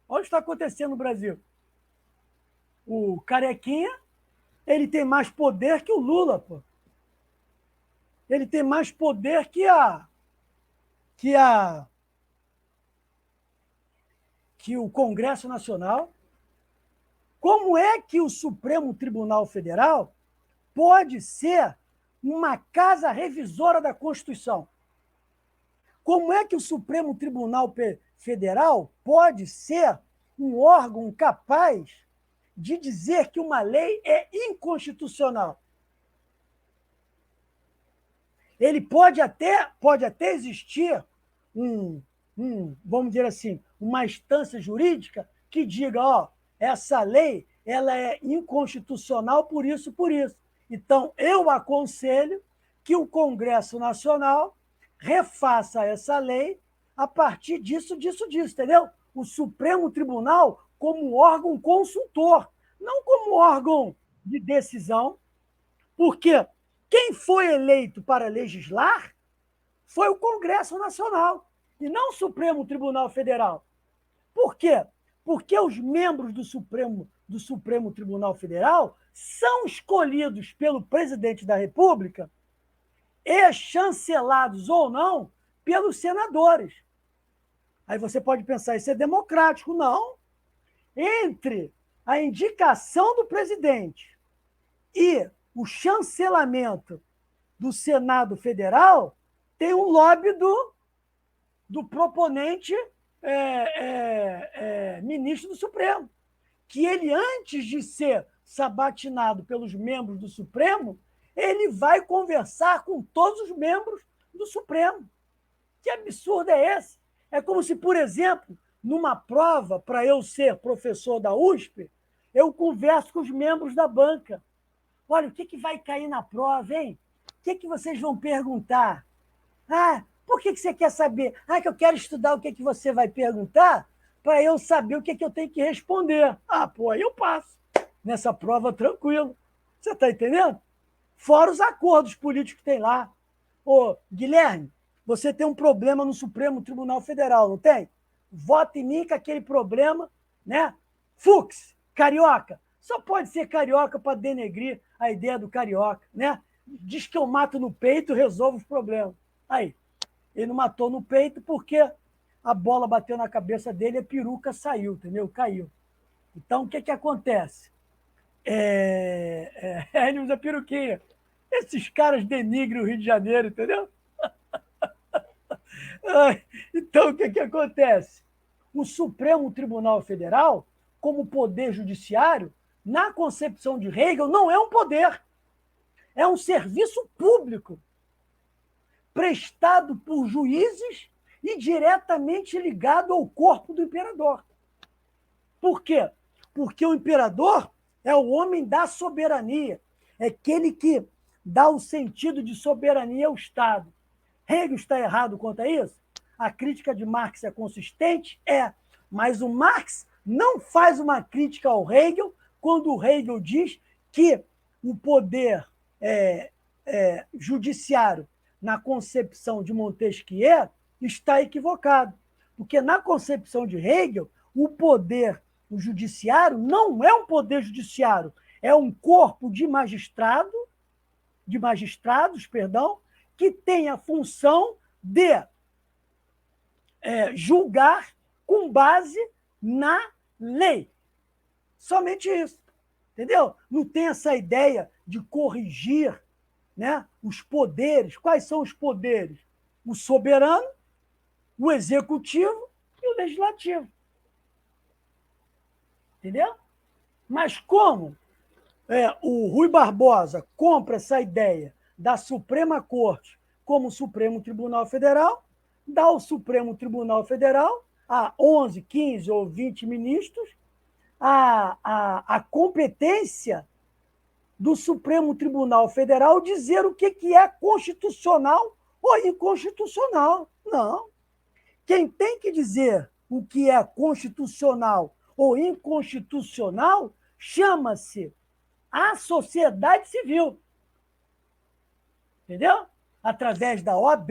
Olha o que está acontecendo no Brasil. O Carequinha, ele tem mais poder que o Lula, pô. Ele tem mais poder que o Congresso Nacional. Como é que o Supremo Tribunal Federal pode ser uma casa revisora da Constituição? Como é que o Supremo Tribunal Federal pode ser um órgão capaz de dizer que uma lei é inconstitucional? Ele pode até existir vamos dizer assim, uma instância jurídica que diga, essa lei ela é inconstitucional por isso, por isso. Então, eu aconselho que o Congresso Nacional refaça essa lei a partir disso, entendeu? O Supremo Tribunal como órgão consultor, não como órgão de decisão, porque quem foi eleito para legislar foi o Congresso Nacional. e não o Supremo Tribunal Federal. Por quê? Porque os membros do Supremo Tribunal Federal são escolhidos pelo presidente da República e chancelados ou não pelos senadores. Aí você pode pensar, isso é democrático. Não. Entre a indicação do presidente e o chancelamento do Senado Federal, tem um lobby do proponente ministro do Supremo, que ele, antes de ser sabatinado pelos membros do Supremo, ele vai conversar com todos os membros do Supremo. Que absurdo é esse? É como se, por exemplo, numa prova, para eu ser professor da USP, eu converso com os membros da banca. Olha, o que vai cair na prova, hein? O que vocês vão perguntar? Por que você quer saber? Que eu quero estudar o que você vai perguntar para eu saber o que eu tenho que responder. Aí eu passo nessa prova tranquilo. Você está entendendo? Fora os acordos políticos que tem lá. Ô, Guilherme, você tem um problema no Supremo Tribunal Federal, não tem? Vota em mim com aquele problema, né? Fux, carioca. Só pode ser carioca para denegrir a ideia do carioca, né? Diz que eu mato no peito, resolvo os problemas. Aí, ele não matou no peito porque a bola bateu na cabeça dele e a peruca saiu, entendeu? Caiu. Então, o que acontece? Ele usa peruquinha. Esses caras denigrem o Rio de Janeiro, entendeu? Então, o que acontece? O Supremo Tribunal Federal, como poder judiciário, na concepção de Hegel, não é um poder. É um serviço público prestado por juízes e diretamente ligado ao corpo do imperador. Por quê? Porque o imperador é o homem da soberania, é aquele que dá o sentido de soberania ao Estado. Hegel está errado quanto a isso? A crítica de Marx é consistente? Mas o Marx não faz uma crítica ao Hegel quando o Hegel diz que o poder judiciário, na concepção de Montesquieu, está equivocado. Porque na concepção de Hegel, o poder judiciário não é um poder judiciário, é um corpo de magistrados, que tem a função de julgar com base na lei. Somente isso. Entendeu? Não tem essa ideia de corrigir, né, os poderes. Quais são os poderes? O soberano, o executivo e o legislativo. Entendeu? Mas como o Rui Barbosa compra essa ideia da Suprema Corte como Supremo Tribunal Federal, dá ao Supremo Tribunal Federal, a 11, 15 ou 20 ministros, a competência do Supremo Tribunal Federal dizer o que é constitucional ou inconstitucional. Não. Quem tem que dizer o que é constitucional ou inconstitucional chama-se a sociedade civil. Entendeu? Através da OAB,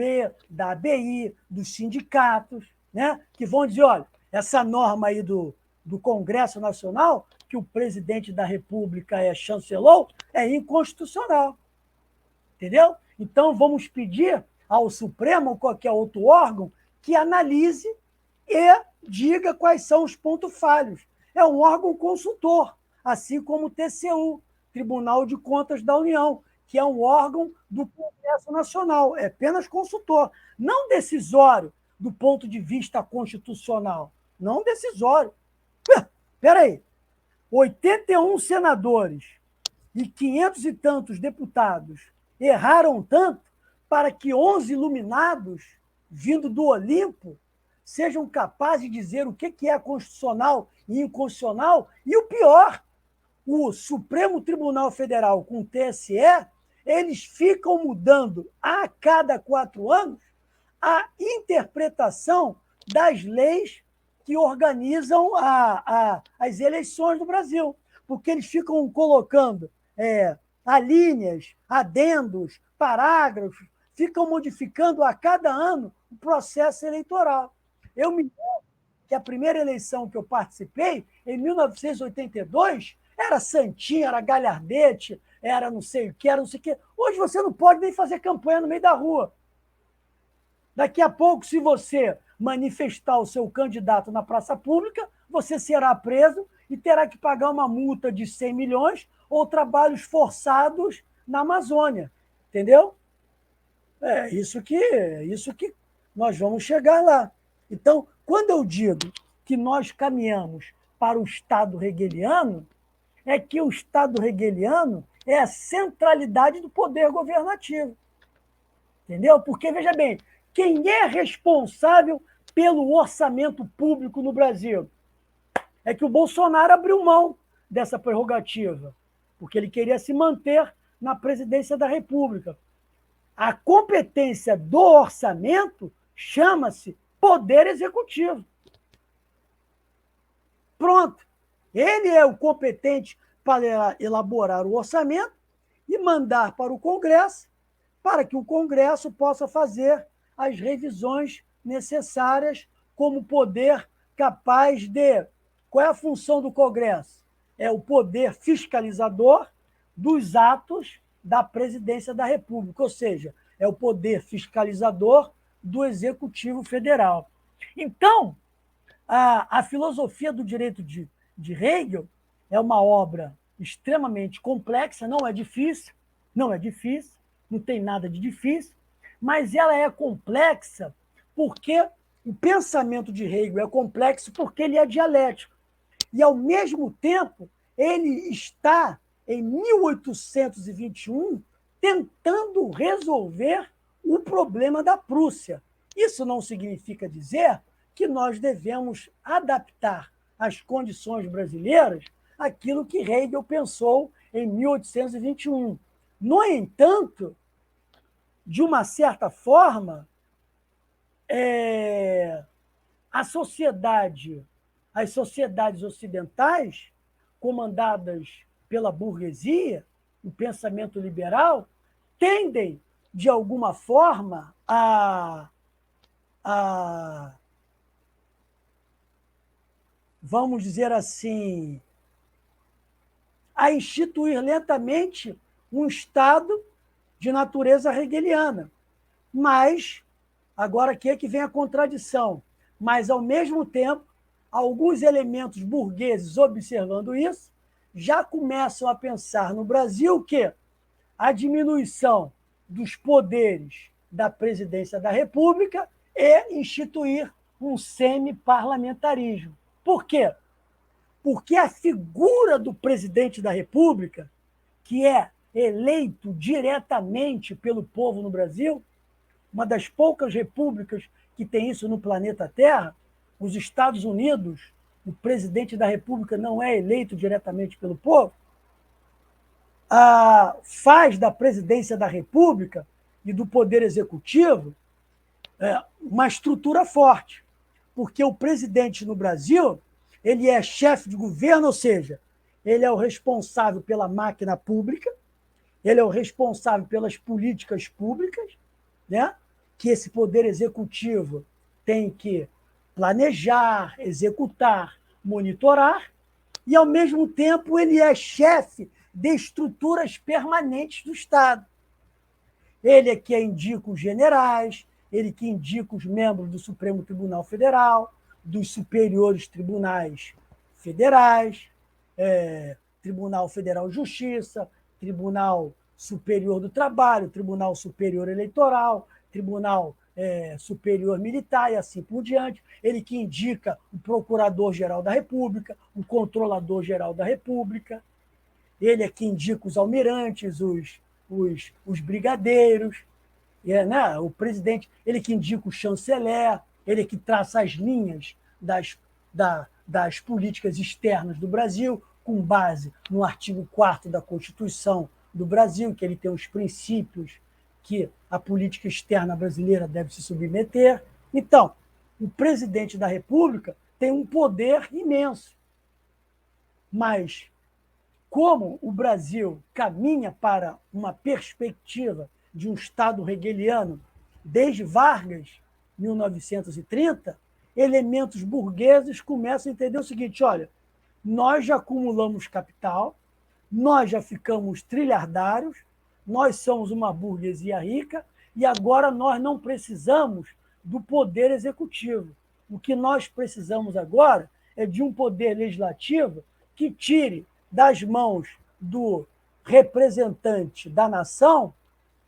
da ABI, dos sindicatos, né? Que vão dizer, olha, essa norma aí do Congresso Nacional, que o presidente da República chancelou, é inconstitucional. Entendeu? Então, vamos pedir ao Supremo ou qualquer outro órgão que analise e diga quais são os pontos falhos. É um órgão consultor, assim como o TCU, Tribunal de Contas da União, que é um órgão do Congresso Nacional, é apenas consultor, não decisório do ponto de vista constitucional, não decisório. Espera aí, 81 senadores e 500 e tantos deputados erraram tanto para que 11 iluminados, vindo do Olimpo, sejam capazes de dizer o que é constitucional e inconstitucional, e o pior, o Supremo Tribunal Federal com o TSE, eles ficam mudando a cada 4 anos a interpretação das leis que organizam as eleições do Brasil, porque eles ficam colocando alíneas, adendos, parágrafos, ficam modificando a cada ano o processo eleitoral. Eu me lembro que a primeira eleição que eu participei, em 1982, era Santinha, era Galhardete, era não sei o que, era não sei o que. Hoje você não pode nem fazer campanha no meio da rua. Daqui a pouco, se você manifestar o seu candidato na praça pública, você será preso e terá que pagar uma multa de 100 milhões ou trabalhos forçados na Amazônia. Entendeu? É isso que nós vamos chegar lá. Então, quando eu digo que nós caminhamos para o Estado hegeliano, é que o Estado hegeliano é a centralidade do poder governativo. Entendeu? Porque, veja bem, quem é responsável pelo orçamento público no Brasil? É que o Bolsonaro abriu mão dessa prerrogativa, porque ele queria se manter na presidência da República. A competência do orçamento chama-se Poder Executivo. Pronto. Ele é o competente para elaborar o orçamento e mandar para o Congresso, para que o Congresso possa fazer as revisões necessárias como poder capaz de... Qual é a função do Congresso? É o poder fiscalizador dos atos da Presidência da República, ou seja, é o poder fiscalizador do Executivo Federal. Então, a filosofia do direito de Hegel é uma obra extremamente complexa, não é difícil, não tem nada de difícil, mas ela é complexa porque o pensamento de Hegel é complexo porque ele é dialético. E, ao mesmo tempo, ele está, em 1821, tentando resolver o problema da Prússia. Isso não significa dizer que nós devemos adaptar às condições brasileiras aquilo que Hegel pensou em 1821. No entanto, de uma certa forma, as sociedades ocidentais, comandadas pela burguesia, o pensamento liberal, tendem, de alguma forma, vamos dizer assim, a instituir lentamente um Estado de natureza hegeliana. Mas, agora aqui é que vem a contradição, mas, ao mesmo tempo, alguns elementos burgueses, observando isso, já começam a pensar no Brasil que a diminuição dos poderes da presidência da República é instituir um semi-parlamentarismo. Por quê? Porque a figura do presidente da República, que é eleito diretamente pelo povo no Brasil, uma das poucas repúblicas que tem isso no planeta Terra, os Estados Unidos, o presidente da República não é eleito diretamente pelo povo, faz da presidência da República e do Poder Executivo uma estrutura forte, porque o presidente no Brasil ele é chefe de governo, ou seja, ele é o responsável pela máquina pública, ele é o responsável pelas políticas públicas, né? Que esse Poder Executivo tem que planejar, executar, monitorar, e, ao mesmo tempo, ele é chefe de estruturas permanentes do Estado. Ele é que indica os generais, ele que indica os membros do Supremo Tribunal Federal, dos superiores tribunais federais, Tribunal Federal de Justiça, Tribunal Superior do Trabalho, Tribunal Superior Eleitoral, Tribunal Superior Militar e assim por diante. Ele que indica o Procurador-Geral da República, o Controlador-Geral da República, ele é que indica os almirantes, os brigadeiros, né? O presidente, ele que indica o chanceler, ele que traça as linhas das políticas externas do Brasil, com base no artigo 4º da Constituição do Brasil, que ele tem os princípios que a política externa brasileira deve se submeter. Então, o presidente da República tem um poder imenso. Mas, como o Brasil caminha para uma perspectiva de um Estado hegeliano, desde Vargas, 1930, elementos burgueses começam a entender o seguinte: olha, nós já acumulamos capital, nós já ficamos trilhardários, nós somos uma burguesia rica e agora nós não precisamos do poder executivo. O que nós precisamos agora é de um poder legislativo que tire das mãos do representante da nação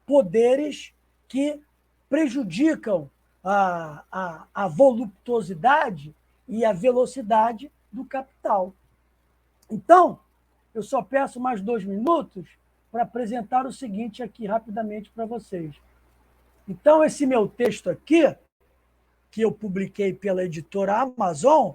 poderes que prejudicam a voluptuosidade e a velocidade do capital. Então, eu só peço mais 2 minutos para apresentar o seguinte aqui rapidamente para vocês. Então, esse meu texto aqui, que eu publiquei pela editora Amazon,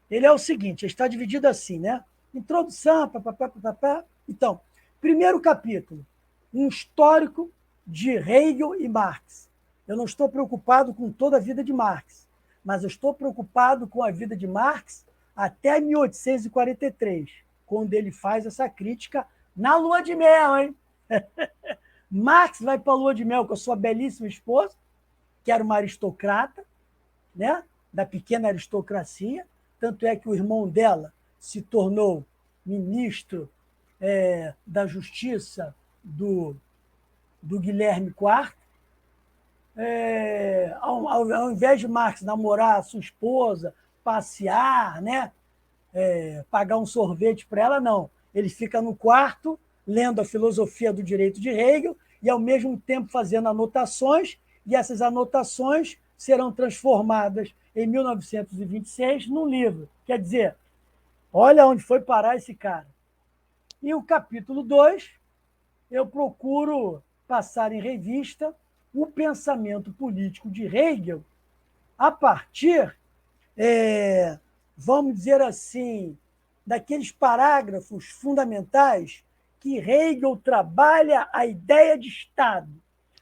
ele é o seguinte, está dividido assim, né? Introdução, papapá. Então, primeiro capítulo, um histórico de Hegel e Marx. Eu não estou preocupado com toda a vida de Marx, mas eu estou preocupado com a vida de Marx até 1843, quando ele faz essa crítica na lua de mel, hein? Marx vai para a lua de mel com a sua belíssima esposa, que era uma aristocrata, né? Da pequena aristocracia, tanto é que o irmão dela se tornou ministro da Justiça do Guilherme IV. Ao invés de Marx namorar a sua esposa, passear, né? Pagar um sorvete para ela, não. Ele fica no quarto, lendo a filosofia do direito de Hegel e, ao mesmo tempo, fazendo anotações, e essas anotações serão transformadas, em 1926, num livro. Quer dizer, olha onde foi parar esse cara. E o capítulo 2, eu procuro passar em revista o pensamento político de Hegel a partir, vamos dizer assim, daqueles parágrafos fundamentais que Hegel trabalha a ideia de Estado,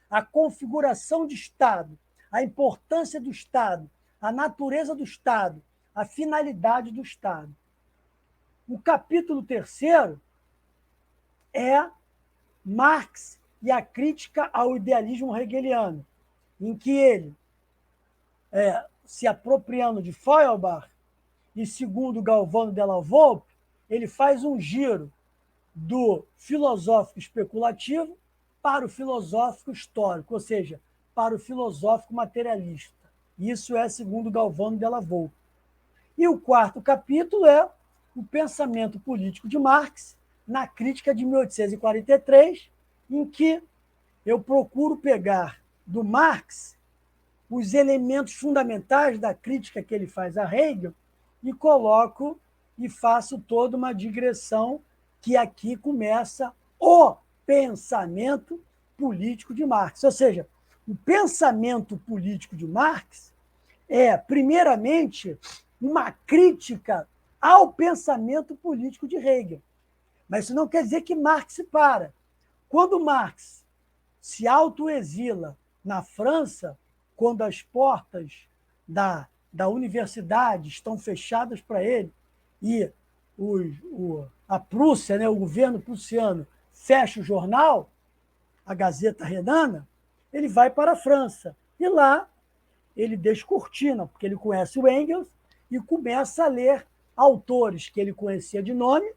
a configuração de Estado, a importância do Estado, a natureza do Estado, a finalidade do Estado. O capítulo 3 é Marx e a crítica ao idealismo hegeliano, em que ele, se apropriando de Feuerbach e segundo Galvão Della Volpe, ele faz um giro do filosófico especulativo para o filosófico histórico, ou seja, para o filosófico materialista. Isso é segundo Galvão Della Volpe. E o 4º capítulo é o pensamento político de Marx na crítica de 1843, em que eu procuro pegar do Marx os elementos fundamentais da crítica que ele faz a Hegel e coloco e faço toda uma digressão que aqui começa o pensamento político de Marx. Ou seja, o pensamento político de Marx é, primeiramente, uma crítica ao pensamento político de Hegel. Mas isso não quer dizer que Marx se para. Quando Marx se autoexila na França, quando as portas da universidade estão fechadas para ele e a Prússia, né, o governo prussiano, fecha o jornal, a Gazeta Renana, ele vai para a França. E lá ele descortina, porque ele conhece o Engels e começa a ler autores que ele conhecia de nome,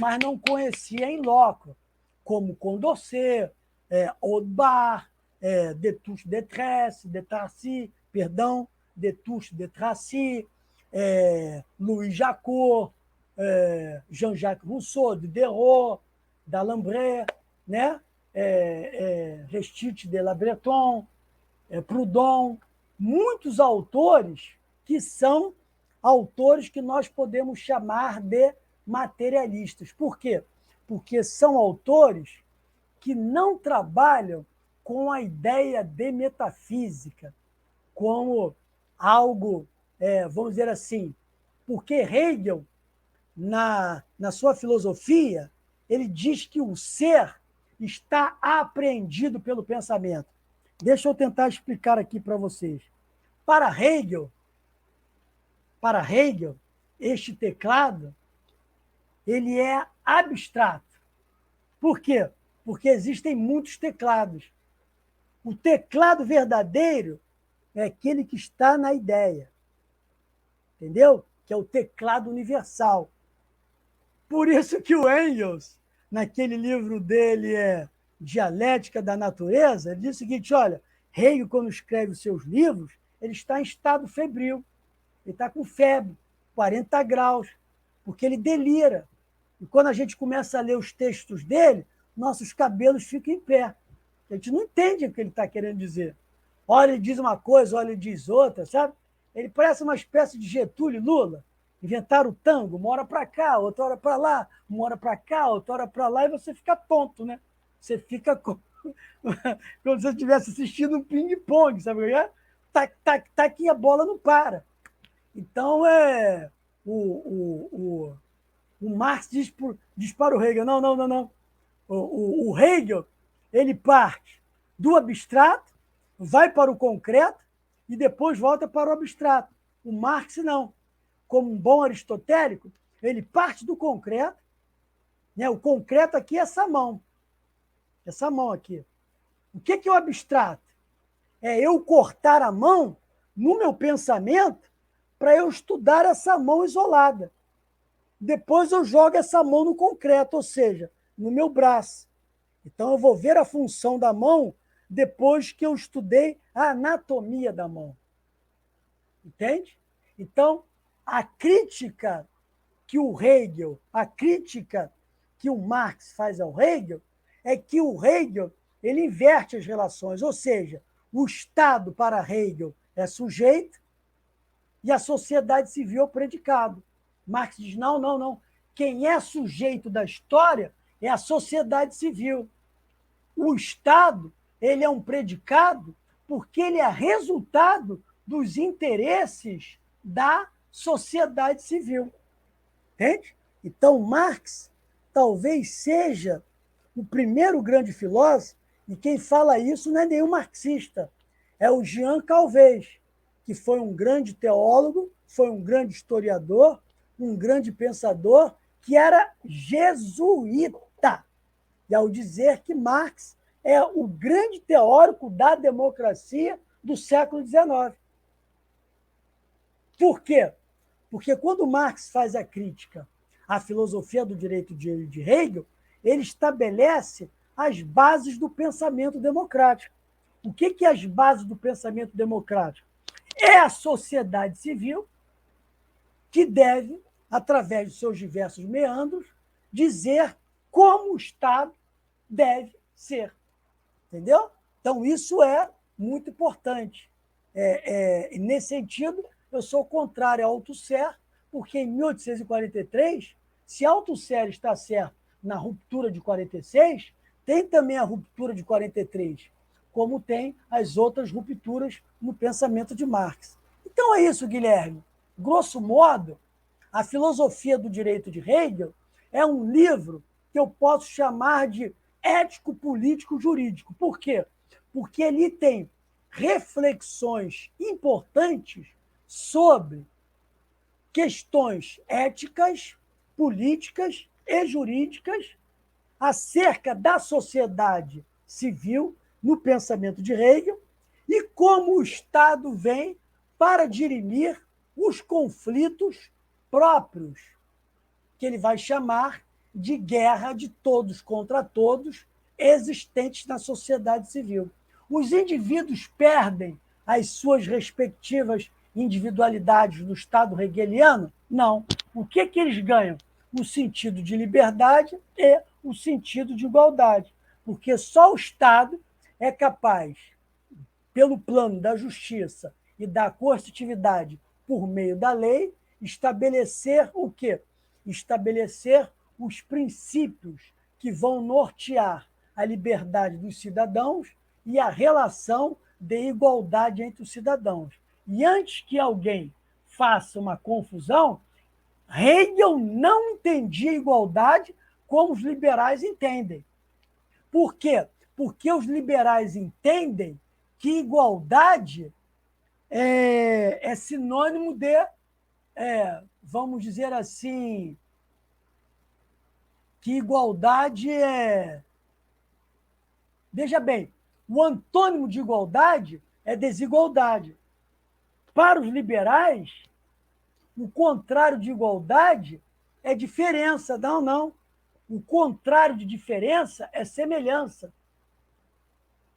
mas não conhecia em loco, como Condorcet, Audebert, Destouches de Tracy, Louis Jacot, Jean-Jacques Rousseau, Diderot, d'Alembert, né? Restite de La Breton, Proudhon, muitos autores que são autores que nós podemos chamar de materialistas. Por quê? Porque são autores que não trabalham com a ideia de metafísica, como algo, vamos dizer assim, porque Hegel, na sua filosofia, ele diz que o ser está apreendido pelo pensamento. Deixa eu tentar explicar aqui para vocês. Para Hegel, este teclado, ele é abstrato. Por quê? Porque existem muitos teclados. O teclado verdadeiro é aquele que está na ideia. Entendeu? Que é o teclado universal. Por isso que o Engels, naquele livro dele, Dialética da Natureza, ele diz o seguinte, olha, Hegel, quando escreve os seus livros, ele está em estado febril, ele está com febre, 40 graus, porque ele delira. E quando a gente começa a ler os textos dele, nossos cabelos ficam em pé. A gente não entende o que ele está querendo dizer. Olha, ele diz uma coisa, olha, ele diz outra, sabe? Ele parece uma espécie de Getúlio e Lula. Inventaram o tango, uma hora para cá, outra hora para lá, uma hora para cá, outra hora para lá, e você fica tonto, né? Você fica como se você estivesse assistindo um ping-pong, sabe o que é? Tac, tac, tac, e a bola não para. Então, o Marx diz para o Hegel, não. O Hegel, ele parte do abstrato, vai para o concreto e depois volta para o abstrato. O Marx, não. Como um bom aristotélico, ele parte do concreto, né? O concreto aqui é essa mão aqui. O que é o abstrato? É eu cortar a mão no meu pensamento para eu estudar essa mão isolada. Depois eu jogo essa mão no concreto, ou seja, no meu braço. Então eu vou ver a função da mão depois que eu estudei a anatomia da mão. Entende? Então, a crítica que o Marx faz ao Hegel é que o Hegel ele inverte as relações, ou seja, o Estado para Hegel é sujeito e a sociedade civil é predicado. Marx diz, não. Quem é sujeito da história é a sociedade civil. O Estado ele é um predicado porque ele é resultado dos interesses da sociedade civil. Entende? Então, Marx talvez seja o primeiro grande filósofo, e quem fala isso não é nenhum marxista, é o Jean Calvez, que foi um grande teólogo, foi um grande historiador, um grande pensador, que era jesuíta. E ao dizer que Marx é o grande teórico da democracia do século XIX. Por quê? Porque quando Marx faz a crítica à filosofia do direito de Hegel, ele estabelece as bases do pensamento democrático. O que é as bases do pensamento democrático? É a sociedade civil que deve, através de seus diversos meandros, dizer como o Estado deve ser. Entendeu? Então, isso é muito importante. Nesse sentido, eu sou contrário a Althusser, porque em 1843, se Althusser está certo na ruptura de 46, tem também a ruptura de 43, como tem as outras rupturas no pensamento de Marx. Então é isso, Guilherme. Grosso modo, a filosofia do direito de Hegel é um livro que eu posso chamar de ético-político-jurídico. Por quê? Porque ele tem reflexões importantes sobre questões éticas, políticas e jurídicas acerca da sociedade civil no pensamento de Hegel e como o Estado vem para dirimir os conflitos próprios, que ele vai chamar de guerra de todos contra todos existentes na sociedade civil. Os indivíduos perdem as suas respectivas individualidades no Estado hegeliano? Não. O que eles ganham? O sentido de liberdade e o sentido de igualdade, porque só o Estado é capaz, pelo plano da justiça e da coercitividade por meio da lei, estabelecer o quê? Estabelecer os princípios que vão nortear a liberdade dos cidadãos e a relação de igualdade entre os cidadãos. E antes que alguém faça uma confusão, Hegel não entendia igualdade como os liberais entendem. Por quê? Porque os liberais entendem que igualdade é sinônimo de, vamos dizer assim, que igualdade é... Veja bem, O antônimo de igualdade é desigualdade. Para os liberais, o contrário de igualdade é diferença. Não, não. O contrário de diferença é semelhança.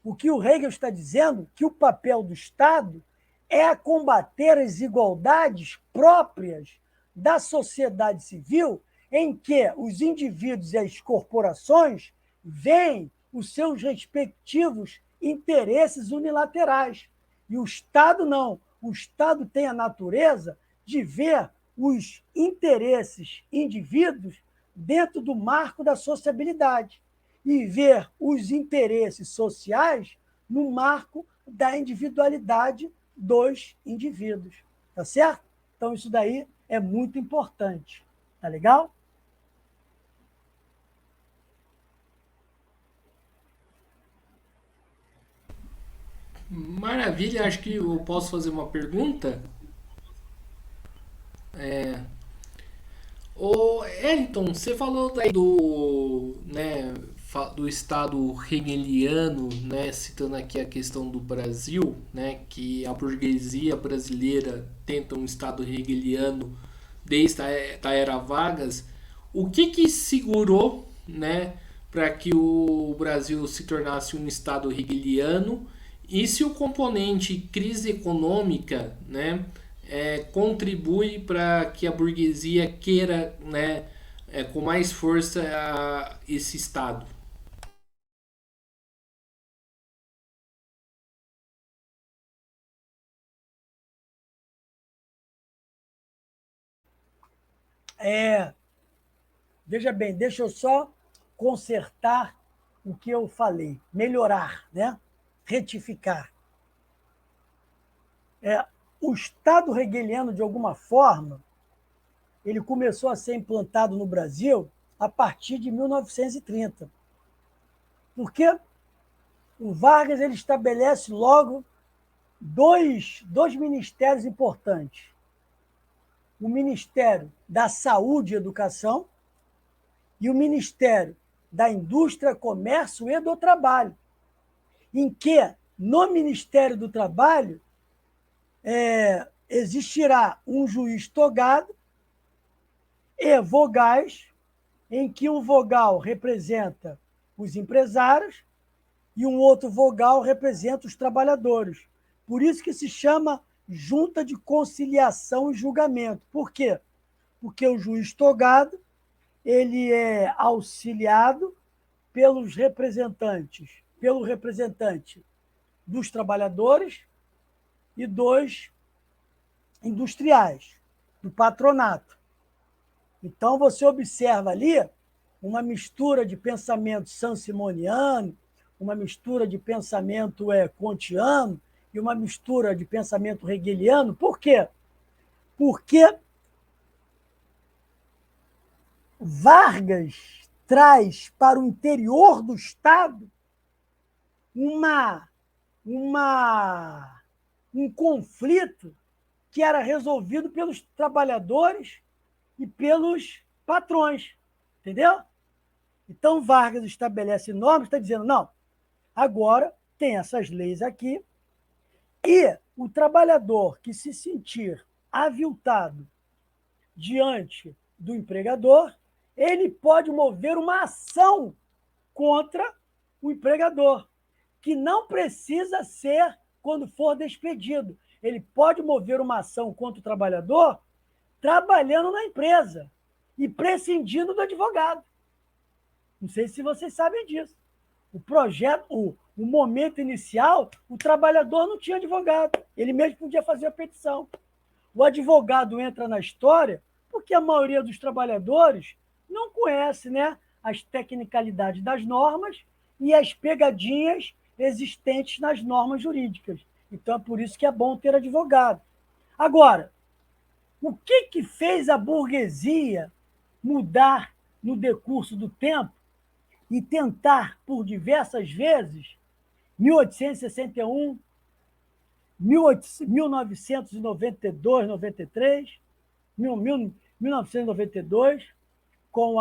O que o Hegel está dizendo que o papel do Estado é combater as desigualdades próprias da sociedade civil, em que os indivíduos e as corporações veem os seus respectivos interesses unilaterais. E o Estado não. O Estado tem a natureza de ver os interesses indivíduos dentro do marco da sociabilidade e ver os interesses sociais no marco da individualidade dos indivíduos. Tá certo? Então, isso daí é muito importante. Tá legal? Maravilha, acho que eu posso fazer uma pergunta. Ô, Elton, você falou daí do, né, do Estado hegeliano, né, citando aqui a questão do Brasil, né, que a burguesia brasileira tenta um Estado hegeliano desde a era Vargas. O que segurou, né, para que o Brasil se tornasse um Estado hegeliano? E se o componente crise econômica, né, contribui para que a burguesia queira, né, com mais força esse Estado? É, veja bem, deixa eu só consertar o que eu falei, melhorar, né? Retificar. O Estado hegeliano, de alguma forma, ele começou a ser implantado no Brasil a partir de 1930. Porque o Vargas ele estabelece logo dois ministérios importantes. O Ministério da Saúde e Educação e o Ministério da Indústria, Comércio e do Trabalho, em que, no Ministério do Trabalho, existirá um juiz togado e vogais, em que um vogal representa os empresários e um outro vogal representa os trabalhadores. Por isso que se chama Junta de Conciliação e Julgamento. Por quê? Porque o juiz togado ele é auxiliado pelos representantes, pelo representante dos trabalhadores e dos industriais, do patronato. Então, você observa ali uma mistura de pensamento saint-simoniano, uma mistura de pensamento kantiano e uma mistura de pensamento hegeliano. Por quê? Porque Vargas traz para o interior do Estado uma, um conflito que era resolvido pelos trabalhadores e pelos patrões. Entendeu? Então, Vargas estabelece normas, está dizendo, não, agora tem essas leis aqui, e o trabalhador que se sentir aviltado diante do empregador, ele pode mover uma ação contra o empregador, que não precisa ser quando for despedido. Ele pode mover uma ação contra o trabalhador trabalhando na empresa e prescindindo do advogado. Não sei se vocês sabem disso. O projeto, o momento inicial, o trabalhador não tinha advogado. Ele mesmo podia fazer a petição. O advogado entra na história porque a maioria dos trabalhadores não conhece, né, as tecnicalidades das normas e as pegadinhas existentes nas normas jurídicas. Então, é por isso que é bom ter advogado. Agora, o que fez a burguesia mudar no decurso do tempo e tentar, por diversas vezes, 1861, 1992, 93, 1992, com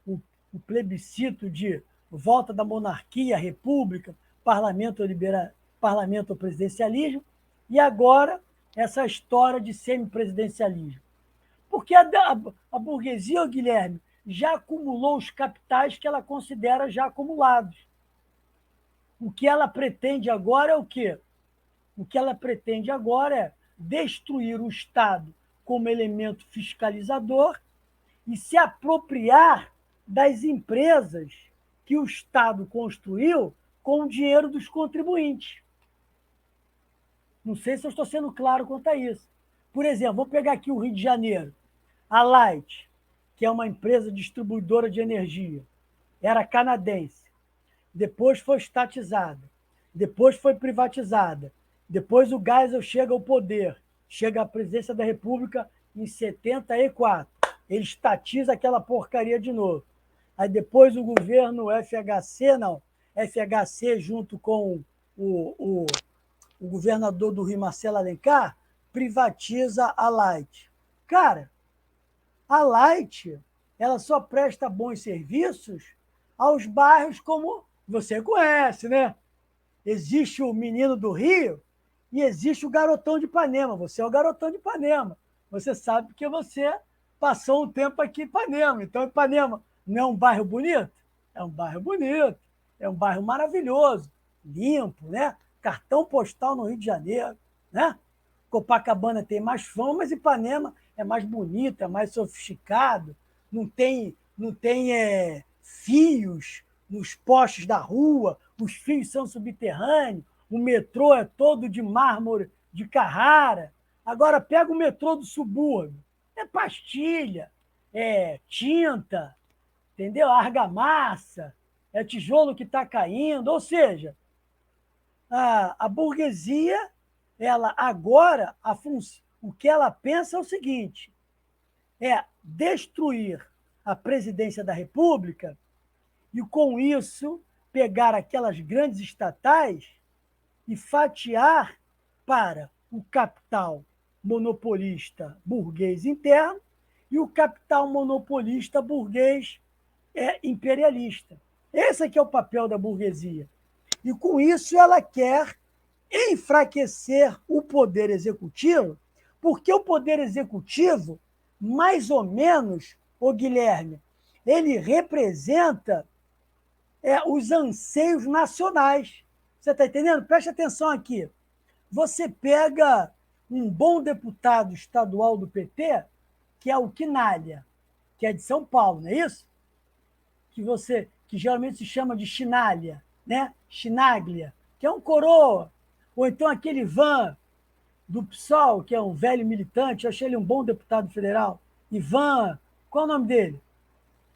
o plebiscito de volta da monarquia à república, parlamento ou presidencialismo, e agora essa história de semipresidencialismo. Porque a burguesia, Guilherme, já acumulou os capitais que ela considera já acumulados. O que ela pretende agora é o quê? O que ela pretende agora é destruir o Estado como elemento fiscalizador e se apropriar das empresas que o Estado construiu com o dinheiro dos contribuintes. Não sei se eu estou sendo claro quanto a isso. Por exemplo, vou pegar aqui o Rio de Janeiro. A Light, que é uma empresa distribuidora de energia, era canadense. Depois foi estatizada. Depois foi privatizada. Depois o Geisel chega ao poder. Chega à presidência da República em 74. Ele estatiza aquela porcaria de novo. Aí depois o governo FHC junto com o governador do Rio, Marcelo Alencar, privatiza a Light. Cara, a Light, ela só presta bons serviços aos bairros como você conhece, né? Existe o menino do Rio e existe o garotão de Ipanema. Você é o garotão de Ipanema. Você sabe porque você passou um tempo aqui em Ipanema. Então, Ipanema não é um bairro bonito? É um bairro bonito, é um bairro maravilhoso, limpo, né? Cartão postal no Rio de Janeiro, né? Copacabana tem mais fama, mas Ipanema é mais bonito, é mais sofisticado, não tem fios nos postes da rua, os fios são subterrâneos, o metrô é todo de mármore de Carrara. Agora pega o metrô do subúrbio, é pastilha, é tinta, entendeu? Argamassa, é tijolo que está caindo, ou seja, a burguesia, ela agora, o que ela pensa é o seguinte, é destruir a presidência da República e, com isso, pegar aquelas grandes estatais e fatiar para o capital monopolista burguês interno e o capital monopolista burguês imperialista. Esse aqui é o papel da burguesia. E, com isso, ela quer enfraquecer o poder executivo, porque o poder executivo, mais ou menos, Guilherme, ele representa os anseios nacionais. Você está entendendo? Preste atenção aqui. Você pega um bom deputado estadual do PT, que é o Quinalha, que é de São Paulo, não é isso? Que geralmente se chama de Chinalha, né? Chinaglia, que é um coroa. Ou então aquele Ivan do PSOL, que é um velho militante, eu achei ele um bom deputado federal. Ivan, qual é o nome dele?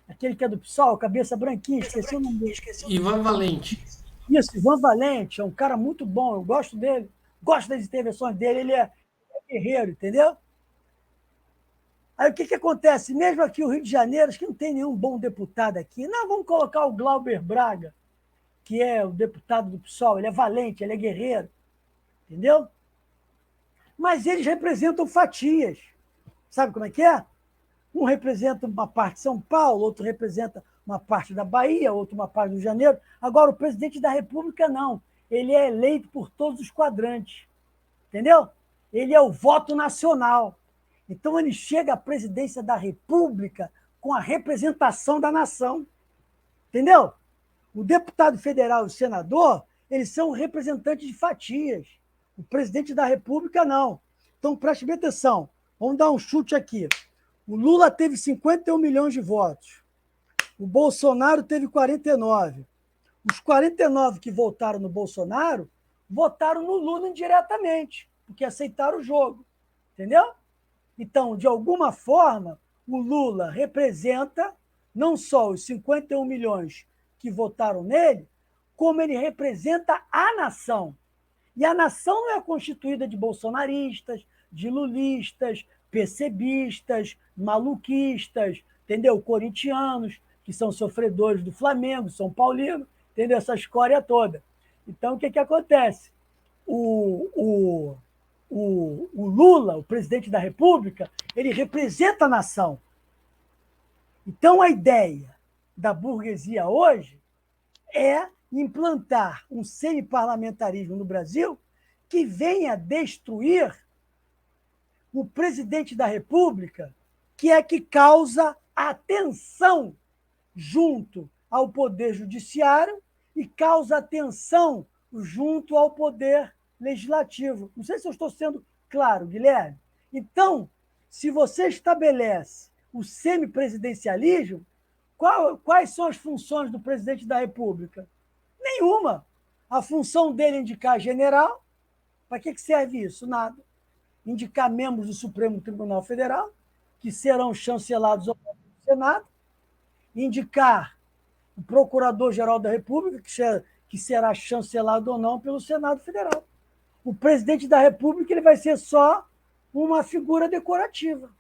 Aquele que é do PSOL, cabeça branquinha, esqueci o nome dele. Ivan Valente. Isso, Ivan Valente, é um cara muito bom, eu gosto dele, gosto das intervenções dele, ele é guerreiro, entendeu? Aí o que acontece? Mesmo aqui no Rio de Janeiro, acho que não tem nenhum bom deputado aqui. Não, vamos colocar o Glauber Braga, que é o deputado do PSOL, ele é valente, ele é guerreiro, entendeu? Mas eles representam fatias. Sabe como é que é? Um representa uma parte de São Paulo, outro representa uma parte da Bahia, outro uma parte do Rio de Janeiro. Agora, o presidente da República, não. Ele é eleito por todos os quadrantes. Entendeu? Ele é o voto nacional. Então, ele chega à presidência da República com a representação da nação. Entendeu? O deputado federal e o senador, eles são representantes de fatias. O presidente da República, não. Então, preste bem atenção. Vamos dar um chute aqui. O Lula teve 51 milhões de votos. O Bolsonaro teve 49. Os 49 que votaram no Bolsonaro votaram no Lula indiretamente, porque aceitaram o jogo. Entendeu? Então, de alguma forma, o Lula representa não só os 51 milhões que votaram nele, como ele representa a nação. E a nação não é constituída de bolsonaristas, de lulistas, PCBistas, maluquistas, entendeu? Corintianos, que são sofredores do Flamengo, São Paulino, entendeu? Essa escória toda. Então, o que acontece? O Lula, o presidente da República, ele representa a nação. Então, a ideia da burguesia hoje é implantar um semiparlamentarismo no Brasil que venha destruir o presidente da República, que é que causa a tensão junto ao Poder Judiciário e causa a tensão junto ao Poder Legislativo. Não sei se eu estou sendo claro, Guilherme. Então, se você estabelece o semipresidencialismo, quais são as funções do presidente da República? Nenhuma. A função dele é indicar general. Para que serve isso? Nada. Indicar membros do Supremo Tribunal Federal, que serão chancelados ao Senado, indicar o Procurador-Geral da República, que será chancelado ou não pelo Senado Federal. O presidente da República ele vai ser só uma figura decorativa.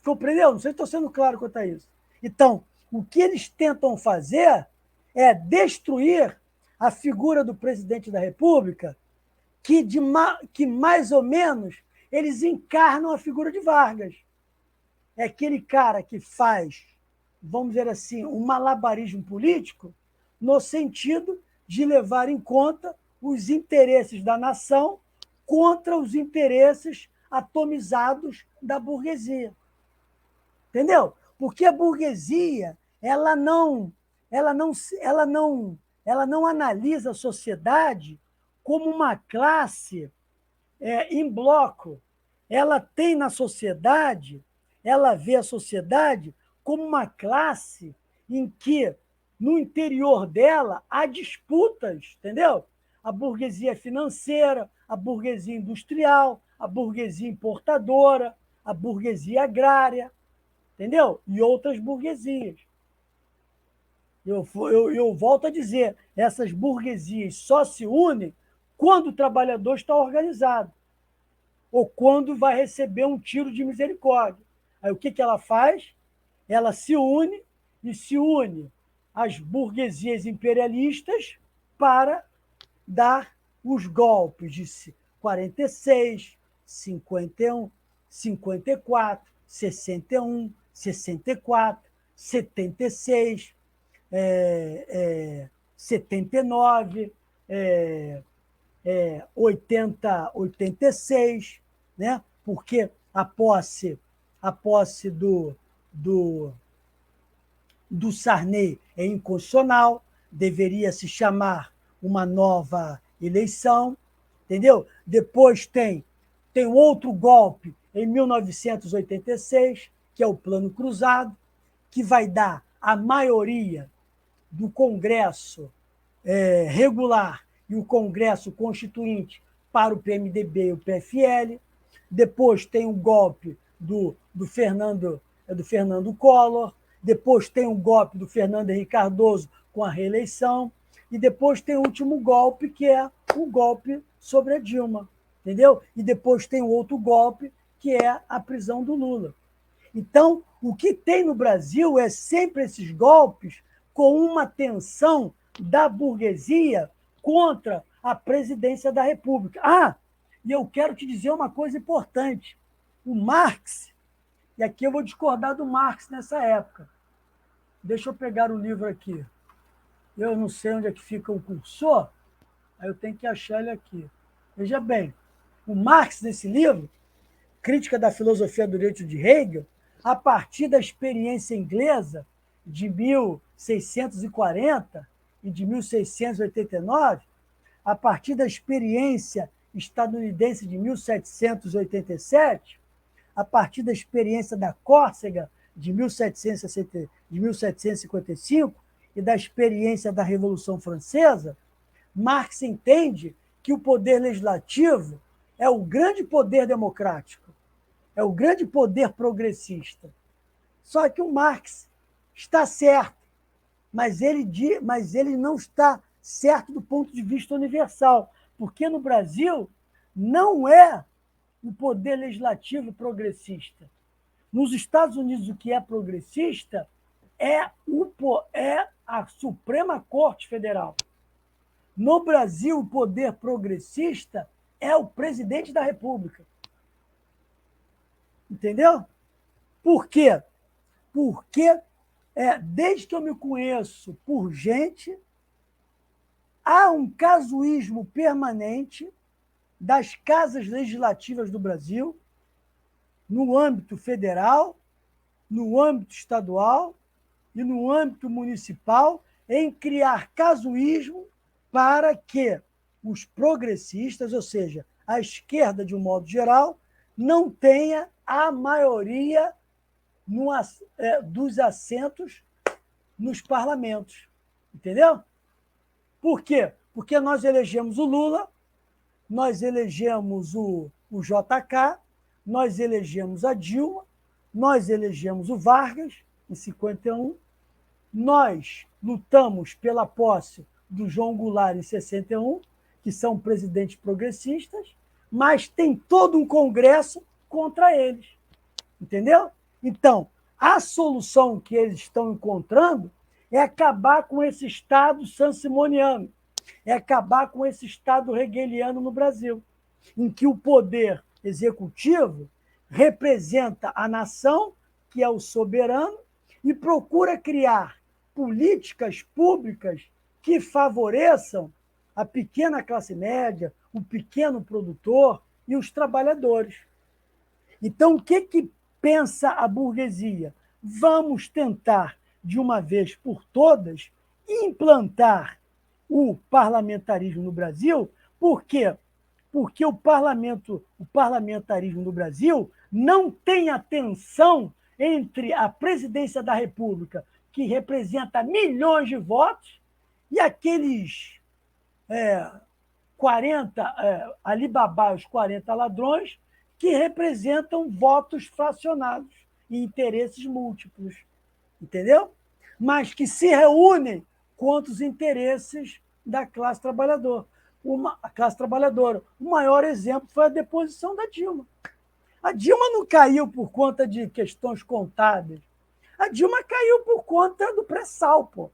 Compreendeu? Não sei se estou sendo claro quanto a isso. Então, o que eles tentam fazer é destruir a figura do presidente da República, que mais ou menos eles encarnam a figura de Vargas. É aquele cara que faz, vamos dizer assim, um malabarismo político no sentido de levar em conta os interesses da nação contra os interesses atomizados da burguesia. Entendeu? Porque a burguesia ela não analisa a sociedade como uma classe em bloco. Ela tem na sociedade, ela vê a sociedade como uma classe em que, no interior dela, há disputas, entendeu? A burguesia financeira, a burguesia industrial, a burguesia importadora, a burguesia agrária, entendeu? E outras burguesias. Eu volto a dizer, essas burguesias só se unem quando o trabalhador está organizado ou quando vai receber um tiro de misericórdia. Aí o que ela faz? Ela se une às burguesias imperialistas para dar os golpes de 46, 51, 54, 61, 64, 76, 79, 80, 86, né? Porque a posse do Sarney é inconstitucional, deveria se chamar uma nova eleição, entendeu? Depois tem outro golpe em 1986, que é o Plano Cruzado, que vai dar a maioria do Congresso regular e o Congresso Constituinte para o PMDB e o PFL. Depois tem o golpe do Fernando Collor, depois tem o golpe do Fernando Henrique Cardoso com a reeleição, e depois tem o último golpe, que é o golpe sobre a Dilma, entendeu? E depois tem o outro golpe, que é a prisão do Lula. Então, o que tem no Brasil é sempre esses golpes com uma tensão da burguesia contra a presidência da República. E eu quero te dizer uma coisa importante. O Marx, e aqui eu vou discordar do Marx nessa época. Deixa eu pegar o livro aqui. Eu não sei onde é que fica o cursor, aí eu tenho que achar ele aqui. Veja bem, o Marx, nesse livro, Crítica da Filosofia do Direito de Hegel, a partir da experiência inglesa de 1640 e de 1689, a partir da experiência estadunidense de 1787, a partir da experiência da Córcega de 1755 e da experiência da Revolução Francesa, Marx entende que o poder legislativo é o grande poder democrático, é o grande poder progressista. Só que o Marx está certo, mas ele não está certo do ponto de vista universal, porque no Brasil não é o poder legislativo progressista. Nos Estados Unidos, o que é progressista é a Suprema Corte Federal. No Brasil, o poder progressista é o presidente da República. Entendeu? Por quê? Porque desde que eu me conheço por gente, há um casuísmo permanente das casas legislativas do Brasil, no âmbito federal, no âmbito estadual e no âmbito municipal, em criar casuísmo para que os progressistas, ou seja, a esquerda de um modo geral, não tenha a maioria dos assentos nos parlamentos. Entendeu? Por quê? Porque nós elegemos o Lula, nós elegemos o JK, nós elegemos a Dilma, nós elegemos o Vargas, em 51, nós lutamos pela posse do João Goulart, em 61, que são presidentes progressistas, mas tem todo um congresso contra eles. Entendeu? Então, a solução que eles estão encontrando é acabar com esse Estado sansimoniano, é acabar com esse Estado hegeliano no Brasil, em que o poder executivo representa a nação, que é o soberano, e procura criar políticas públicas que favoreçam a pequena classe média, o pequeno produtor e os trabalhadores. Então, o que pensa a burguesia? Vamos tentar, de uma vez por todas, implantar o parlamentarismo no Brasil. Por quê? Porque o parlamentarismo no Brasil não tem atenção entre a presidência da República, que representa milhões de votos, e aqueles 40, Alibaba, os 40 ladrões, que representam votos fracionados e interesses múltiplos. Entendeu? Mas que se reúnem contra os interesses da classe trabalhadora. A classe trabalhadora. O maior exemplo foi a deposição da Dilma. A Dilma não caiu por conta de questões contábeis. A Dilma caiu por conta do pré-sal, pô.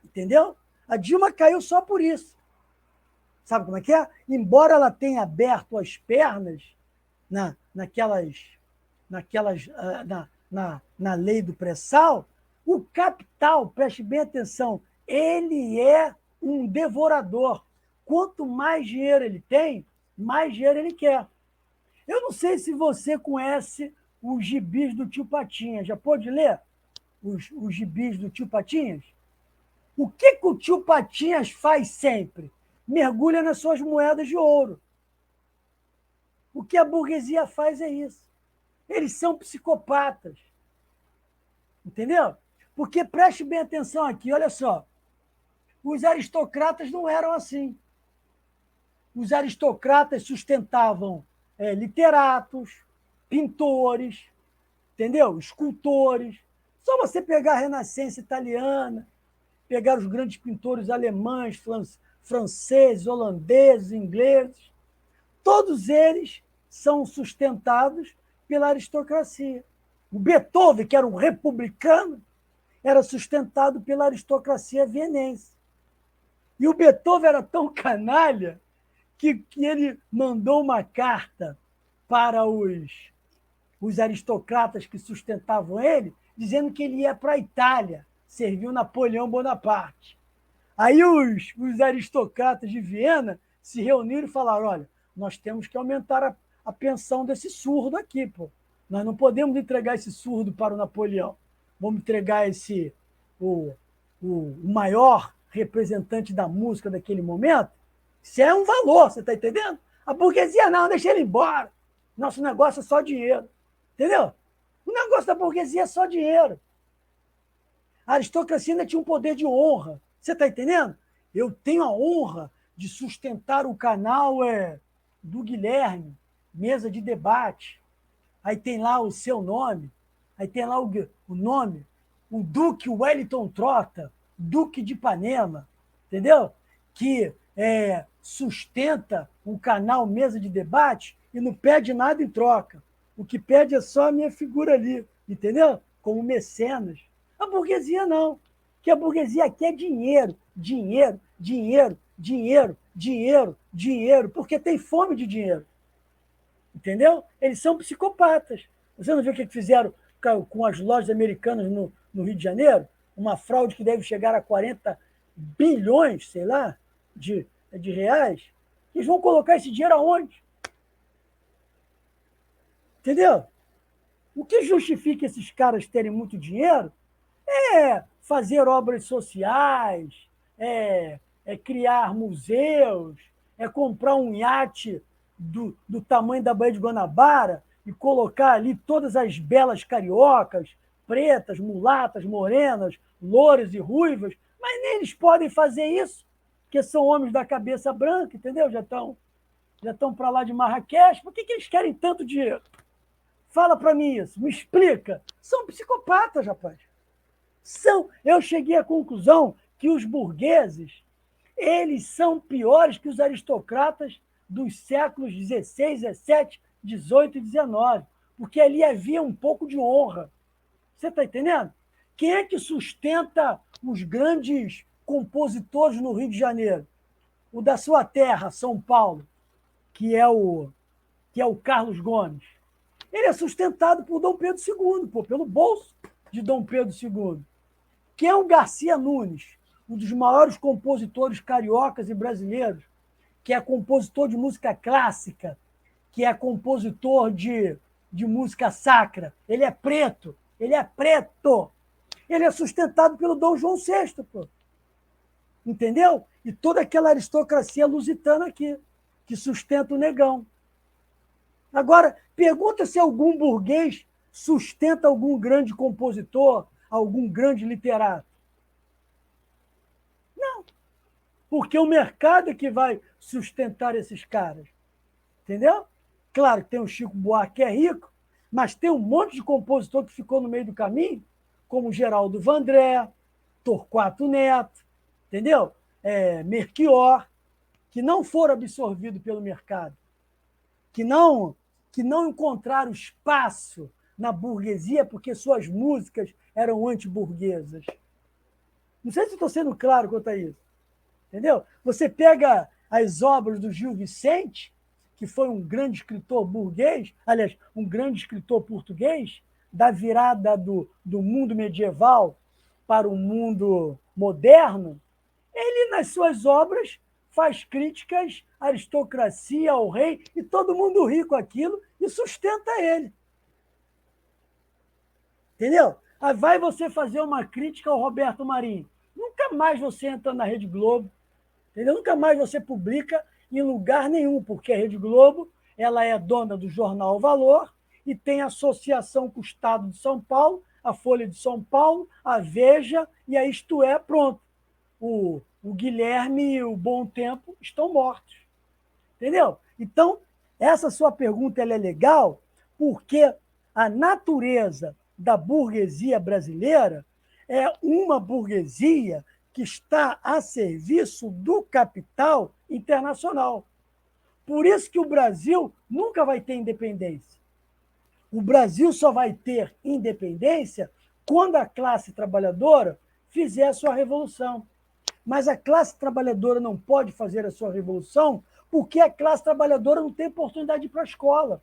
Entendeu? A Dilma caiu só por isso. Sabe como é que é? Embora ela tenha aberto as pernas na lei do pré-sal, o capital, preste bem atenção, ele é um devorador. Quanto mais dinheiro ele tem, mais dinheiro ele quer. Eu não sei se você conhece os gibis do Tio Patinhas. Já pôde ler os gibis do Tio Patinhas? O que o Tio Patinhas faz sempre? Mergulha nas suas moedas de ouro. O que a burguesia faz é isso. Eles são psicopatas. Entendeu? Porque preste bem atenção aqui, olha só. Os aristocratas não eram assim. Os aristocratas sustentavam literatos, pintores, entendeu? Escultores. Só você pegar a Renascença italiana, pegar os grandes pintores alemães, franceses, holandeses, ingleses, todos eles são sustentados pela aristocracia. O Beethoven, que era um republicano, era sustentado pela aristocracia vienense. E o Beethoven era tão canalha que ele mandou uma carta para os aristocratas que sustentavam ele, dizendo que ele ia para a Itália, serviu Napoleão Bonaparte. Aí os aristocratas de Viena se reuniram e falaram: olha, nós temos que aumentar a pensão desse surdo aqui, pô. Nós não podemos entregar esse surdo para o Napoleão. Vamos entregar o maior representante da música daquele momento. Isso é um valor, você está entendendo? A burguesia não, deixa ele embora. Nosso negócio é só dinheiro. Entendeu? O negócio da burguesia é só dinheiro. A aristocracia ainda tinha um poder de honra. Você está entendendo? Eu tenho a honra de sustentar o canal do Guilherme, mesa de debate. Aí tem lá o seu nome, aí tem lá o nome, o Duque Wellington Trota, Duque de Ipanema, entendeu? Que sustenta um canal mesa de debate e não pede nada em troca. O que pede é só a minha figura ali, entendeu? Como mecenas. A burguesia não. Que a burguesia quer dinheiro, dinheiro, dinheiro, dinheiro, dinheiro, dinheiro, porque tem fome de dinheiro. Entendeu? Eles são psicopatas. Você não viu o que fizeram com as lojas americanas no Rio de Janeiro? Uma fraude que deve chegar a 40 bilhões, sei lá, de reais, eles vão colocar esse dinheiro aonde? Entendeu? O que justifica esses caras terem muito dinheiro é fazer obras sociais, é criar museus, é comprar um iate do tamanho da Baía de Guanabara e colocar ali todas as belas cariocas, pretas, mulatas, morenas, louras e ruivas, mas nem eles podem fazer isso, porque são homens da cabeça branca, entendeu? Já estão para lá de Marrakech. Por que eles querem tanto dinheiro? Fala para mim isso, me explica. São psicopatas, rapaz. Eu cheguei à conclusão que os burgueses, eles são piores que os aristocratas dos séculos XVI, XVII, XVIII e XIX, porque ali havia um pouco de honra. Você está entendendo? Quem é que sustenta os grandes compositores no Rio de Janeiro? O da sua terra, São Paulo, que é o Carlos Gomes. Ele é sustentado por Dom Pedro II, pelo bolso de Dom Pedro II. Quem é o Garcia Nunes, um dos maiores compositores cariocas e brasileiros, que é compositor de música clássica, que é compositor de música sacra. Ele é preto. Ele é sustentado pelo Dom João VI, pô. Entendeu? E toda aquela aristocracia lusitana aqui, que sustenta o negão. Agora, pergunta se algum burguês sustenta algum grande compositor, algum grande literato. Não, porque o mercado é que vai sustentar esses caras. Entendeu? Claro que tem o Chico Buarque que é rico, mas tem um monte de compositor que ficou no meio do caminho, como Geraldo Vandré, Torquato Neto, entendeu? Melchior, que não foram absorvidos pelo mercado, que não encontraram espaço na burguesia porque suas músicas eram antiburguesas. Não sei se estou sendo claro quanto a isso. Entendeu? Você pega as obras do Gil Vicente, que foi um grande escritor burguês, aliás, um grande escritor português, da virada do mundo medieval para o mundo moderno, ele, nas suas obras, faz críticas à aristocracia, ao rei, e todo mundo ri com aquilo e sustenta ele. Entendeu? Aí vai você fazer uma crítica ao Roberto Marinho. Nunca mais você entra na Rede Globo, entendeu? Nunca mais você publica em lugar nenhum, porque a Rede Globo ela é dona do jornal Valor e tem associação com o Estado de São Paulo, a Folha de São Paulo, a Veja, e a Isto É, pronto. O Guilherme e o Bom Tempo estão mortos. Entendeu? Então, essa sua pergunta ela é legal porque a natureza da burguesia brasileira é uma burguesia que está a serviço do capital internacional. Por isso que o Brasil nunca vai ter independência. O Brasil só vai ter independência quando a classe trabalhadora fizer a sua revolução. Mas a classe trabalhadora não pode fazer a sua revolução porque a classe trabalhadora não tem oportunidade de ir para a escola.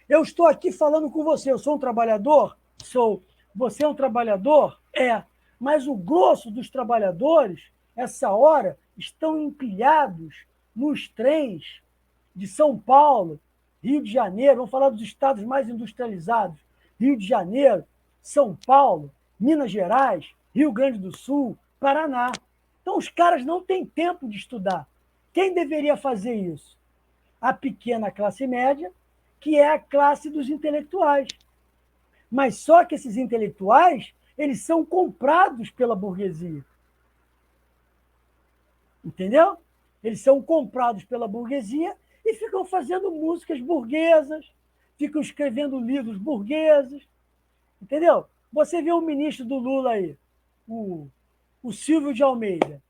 Eu estou aqui falando com você, eu sou um trabalhador? Sou. Você é um trabalhador? É. Mas o grosso dos trabalhadores, essa hora, estão empilhados nos trens de São Paulo, Rio de Janeiro, vamos falar dos estados mais industrializados, Rio de Janeiro, São Paulo, Minas Gerais, Rio Grande do Sul, Paraná. Então, os caras não têm tempo de estudar. Quem deveria fazer isso? A pequena classe média, que é a classe dos intelectuais. Mas só que esses intelectuais, eles são comprados pela burguesia. Entendeu? Eles são comprados pela burguesia e ficam fazendo músicas burguesas, ficam escrevendo livros burgueses. Entendeu? Você vê o ministro do Lula aí, o Silvio de Almeida.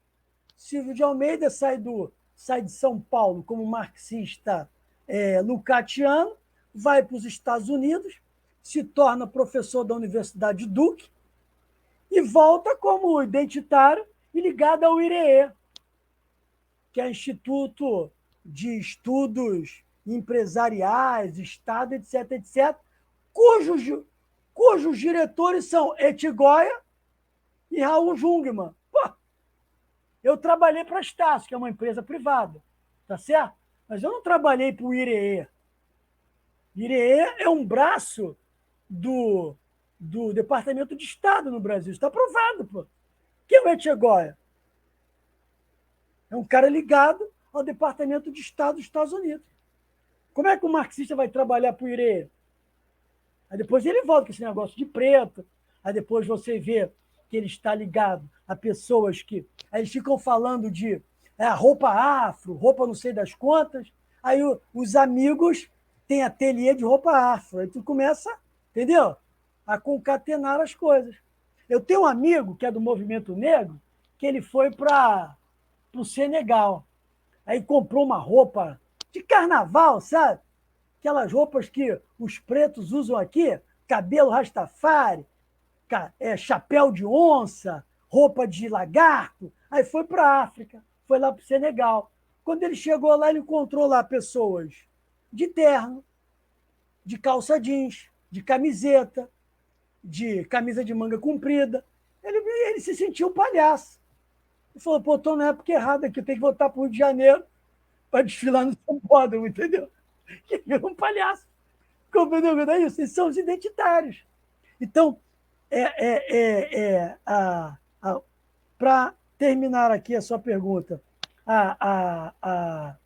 Silvio de Almeida sai de São Paulo como marxista lucatiano, vai para os Estados Unidos, se torna professor da Universidade de Duke e volta como identitário e ligado ao IREE, que é Instituto de Estudos Empresariais, Estado, etc., etc., cujos diretores são Etigóia e Raul Jungmann. Pô, Eu trabalhei para a Estácio, que é uma empresa privada, tá certo? Mas eu não trabalhei para o IRE. IRE é um braço do Departamento de Estado no Brasil. Está provado, pô. Quem é o Etchegóia? É um cara ligado ao Departamento de Estado dos Estados Unidos. Como é que o marxista vai trabalhar para o IRE? Aí depois ele volta com esse negócio de preto. Aí depois você vê que ele está ligado a pessoas que... Aí eles ficam falando de roupa afro, roupa não sei das quantas. Aí os amigos têm ateliê de roupa afro. Aí tu começa, entendeu? A concatenar as coisas. Eu tenho um amigo que é do movimento negro, que ele foi para o Senegal. Aí comprou uma roupa de carnaval, sabe? Aquelas roupas que os pretos usam aqui, cabelo rastafari, chapéu de onça, roupa de lagarto. Aí foi para a África, foi lá para o Senegal. Quando ele chegou lá, ele encontrou lá pessoas de terno, de calça jeans, de camiseta, de camisa de manga comprida. Ele se sentiu um palhaço. Ele falou, pô, estou na época errada aqui, eu tenho que voltar para o Rio de Janeiro para desfilar no São Bódromo, entendeu? Ele virou um palhaço. Compreendeu? É isso? Eles são os identitários. Então, para terminar aqui a sua pergunta, a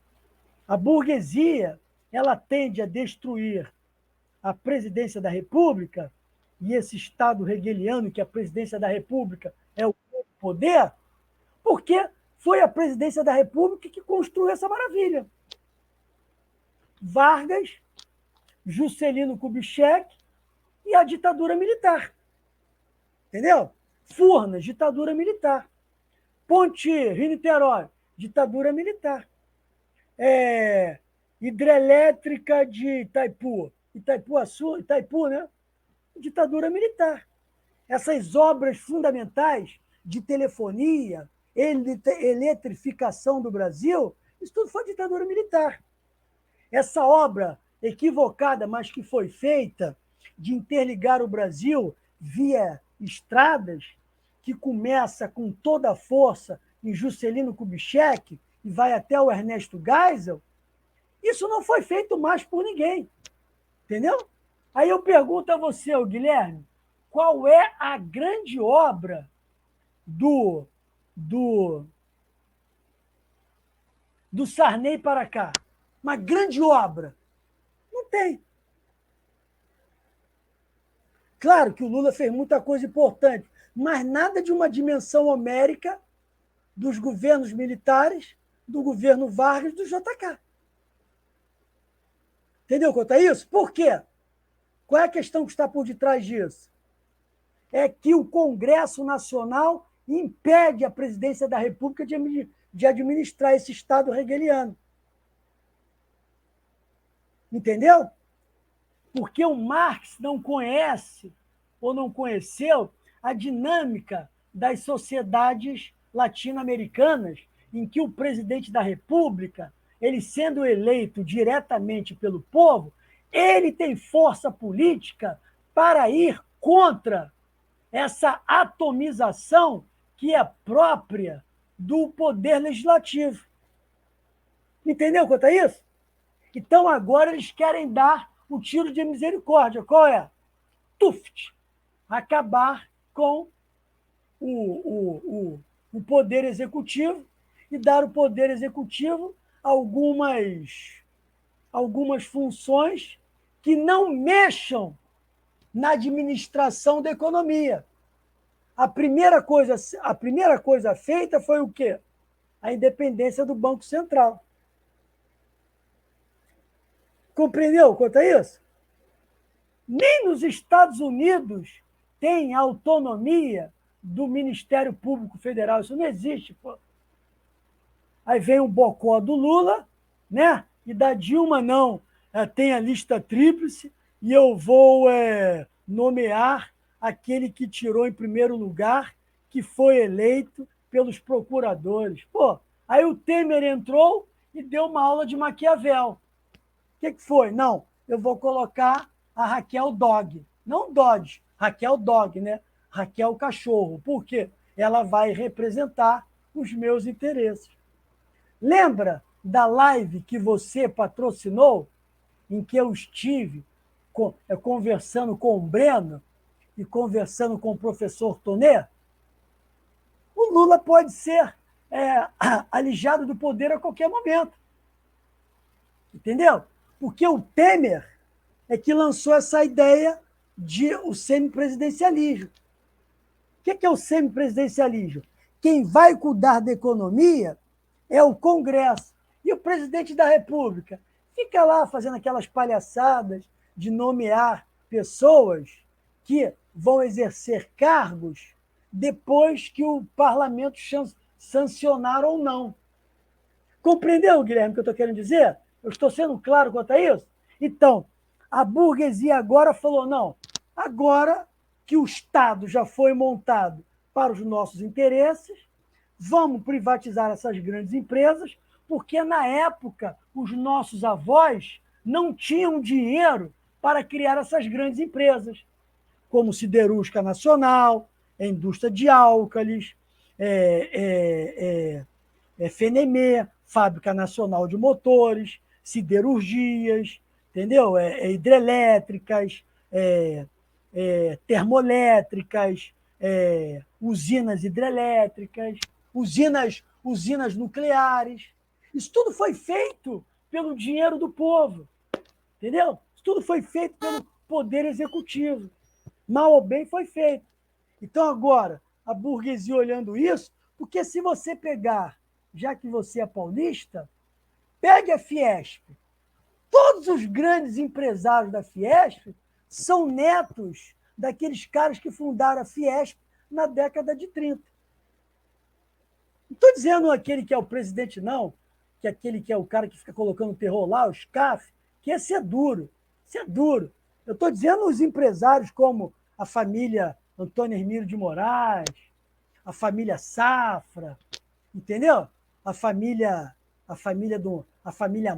burguesia ela tende a destruir a presidência da República, e esse Estado hegeliano, que a presidência da República é o poder, porque foi a presidência da República que construiu essa maravilha. Vargas, Juscelino Kubitschek e a ditadura militar. Entendeu? Furnas, ditadura militar. Ponte Rio-Niterói, ditadura militar. Hidrelétrica de Itaipu, Itaipu, né? Ditadura militar. Essas obras fundamentais de telefonia, eletrificação do Brasil, isso tudo foi ditadura militar. Essa obra equivocada, mas que foi feita, de interligar o Brasil via estradas, que começa com toda a força em Juscelino Kubitschek e vai até o Ernesto Geisel, isso não foi feito mais por ninguém. Entendeu? Aí eu pergunto a você, Guilherme, qual é a grande obra do Sarney para cá? Uma grande obra. Não tem. Claro que o Lula fez muita coisa importante, mas nada de uma dimensão homérica dos governos militares, do governo Vargas, do JK. Entendeu quanto a isso? Por quê? Qual é a questão que está por detrás disso? É que o Congresso Nacional impede a presidência da República de administrar esse Estado hegeliano. Entendeu? Porque o Marx não conhece ou não conheceu a dinâmica das sociedades latino-americanas, em que o presidente da República, ele sendo eleito diretamente pelo povo, ele tem força política para ir contra essa atomização que é própria do poder legislativo. Entendeu quanto a isso? Então, agora eles querem dar o tiro de misericórdia. Qual é? Tuft. Acabar com o poder executivo e dar o poder executivo algumas funções que não mexam na administração da economia. A primeira coisa feita foi o quê? A independência do Banco Central. Compreendeu quanto a isso? Nem nos Estados Unidos tem autonomia do Ministério Público Federal. Isso não existe, pô. Aí vem o bocó do Lula, né? E da Dilma não. Tem a lista tríplice e eu vou nomear aquele que tirou em primeiro lugar, que foi eleito pelos procuradores. Pô, aí o Temer entrou e deu uma aula de Maquiavel. O que foi? Não, eu vou colocar a Raquel Dog. Não Dodge, Raquel Dog, né? Raquel Cachorro. Por quê? Ela vai representar os meus interesses. Lembra da live que você patrocinou, em que eu estive conversando com o Breno e conversando com o professor Tonê? O Lula pode ser alijado do poder a qualquer momento. Entendeu? Porque o Temer é que lançou essa ideia de o semipresidencialismo. O que é o semipresidencialismo? Quem vai cuidar da economia é o Congresso. E o presidente da República fica lá fazendo aquelas palhaçadas de nomear pessoas que vão exercer cargos depois que o parlamento sancionar ou não. Compreendeu, Guilherme, o que eu estou querendo dizer? Eu estou sendo claro quanto a isso? Então, a burguesia agora falou, não, agora que o Estado já foi montado para os nossos interesses, vamos privatizar essas grandes empresas, porque, na época, os nossos avós não tinham dinheiro para criar essas grandes empresas, como Siderúrgica Nacional, a indústria de álcalis, FNME, Fábrica Nacional de Motores, siderurgias, entendeu? Hidrelétricas, termoelétricas, usinas hidrelétricas, usinas nucleares. Isso tudo foi feito pelo dinheiro do povo, entendeu? Isso tudo foi feito pelo poder executivo. Mal ou bem foi feito. Então, agora, a burguesia olhando isso, porque se você pegar, já que você é paulista, pegue a Fiesp. Todos os grandes empresários da Fiesp são netos daqueles caras que fundaram a Fiesp na década de 30. Não estou dizendo aquele que é o presidente, não, que é aquele que é o cara que fica colocando terror lá, o SCAF, que esse é duro. Isso é duro. Eu estou dizendo os empresários como a família Antônio Hermílio de Moraes, a família Safra, entendeu? A família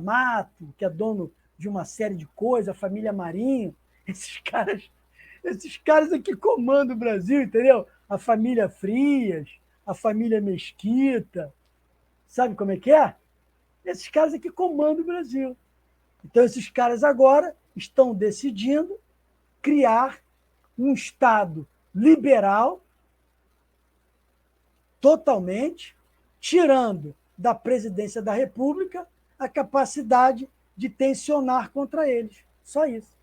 Mato, que é dono de uma série de coisas, a família Marinho, esses caras aqui comandam o Brasil, entendeu? A família Frias, a família Mesquita, sabe como é que é? Esses caras aqui comandam o Brasil. Então, esses caras agora estão decidindo criar um Estado liberal, totalmente, tirando da presidência da República a capacidade de tensionar contra eles. Só isso.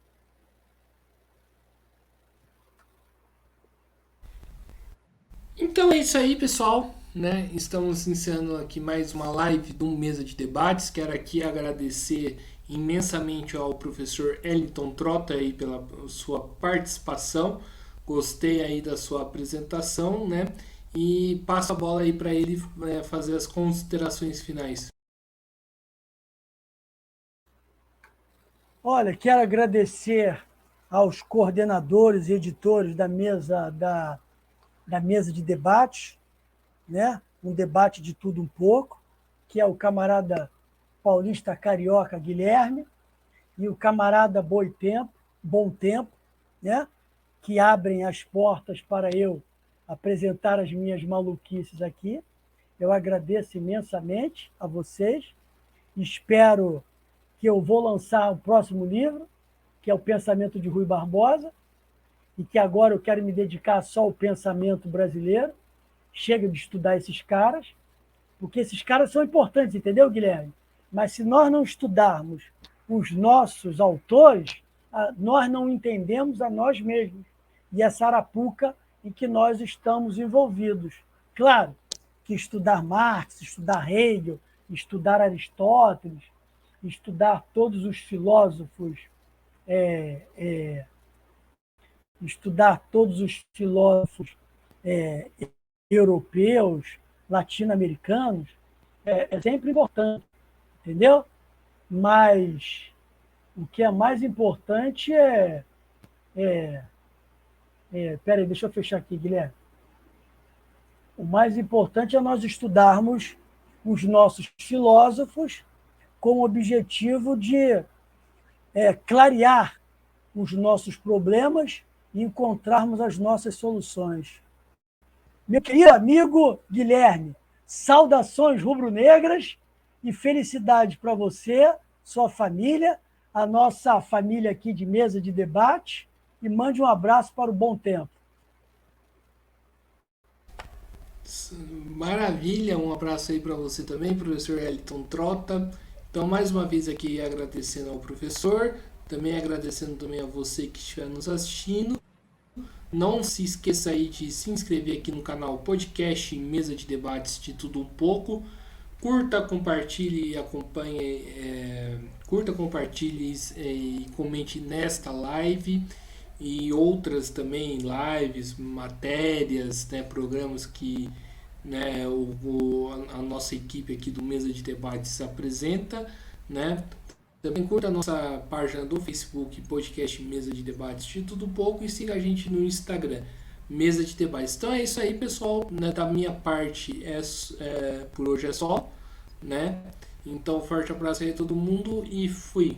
Então é isso aí, pessoal. Né? Estamos iniciando aqui mais uma live de Mesa de Debates. Quero aqui agradecer imensamente ao professor Eliton Trota aí pela sua participação. Gostei aí da sua apresentação, né? E passo a bola aí para ele fazer as considerações finais. Olha, quero agradecer aos coordenadores e editores da mesa de debate, né? Um debate de tudo um pouco, que é o camarada paulista carioca Guilherme e o camarada Bom Tempo, né? Que abrem as portas para eu apresentar as minhas maluquices aqui. Eu agradeço imensamente a vocês. Espero que eu vou lançar o próximo livro, que é o Pensamento de Rui Barbosa, e que agora eu quero me dedicar só ao pensamento brasileiro. Chega de estudar esses caras, porque esses caras são importantes, entendeu, Guilherme? Mas se nós não estudarmos os nossos autores, nós não entendemos a nós mesmos e essa arapuca em que nós estamos envolvidos. Claro que estudar Marx, estudar Hegel, estudar Aristóteles, estudar todos os filósofos, europeus, latino-americanos, é sempre importante, entendeu? Mas o que é mais importante peraí, deixa eu fechar aqui, Guilherme. O mais importante é nós estudarmos os nossos filósofos com o objetivo de clarear os nossos problemas e encontrarmos as nossas soluções. Meu querido amigo Guilherme, Saudações rubro-negras e felicidade para você, sua família, a nossa família aqui de mesa de debate, e mande um abraço para o bom tempo. Maravilha, um abraço aí para você também, professor Elton Trota. Então, mais uma vez aqui agradecendo ao professor, também agradecendo também a você que estiver nos assistindo. Não se esqueça aí de se inscrever aqui no canal Podcast Mesa de Debates de Tudo Um Pouco. Curta, compartilhe e acompanhe, curta, compartilhe e comente nesta live e outras também lives, matérias, né, programas que, né, a nossa equipe aqui do Mesa de Debates apresenta, né? Também curta a nossa página do Facebook, Podcast Mesa de Debates de Tudo Um Pouco, e siga a gente no Instagram, Mesa de Debates. Então é isso aí, pessoal, né, da minha parte por hoje é só, né? Então forte abraço aí a todo mundo e fui!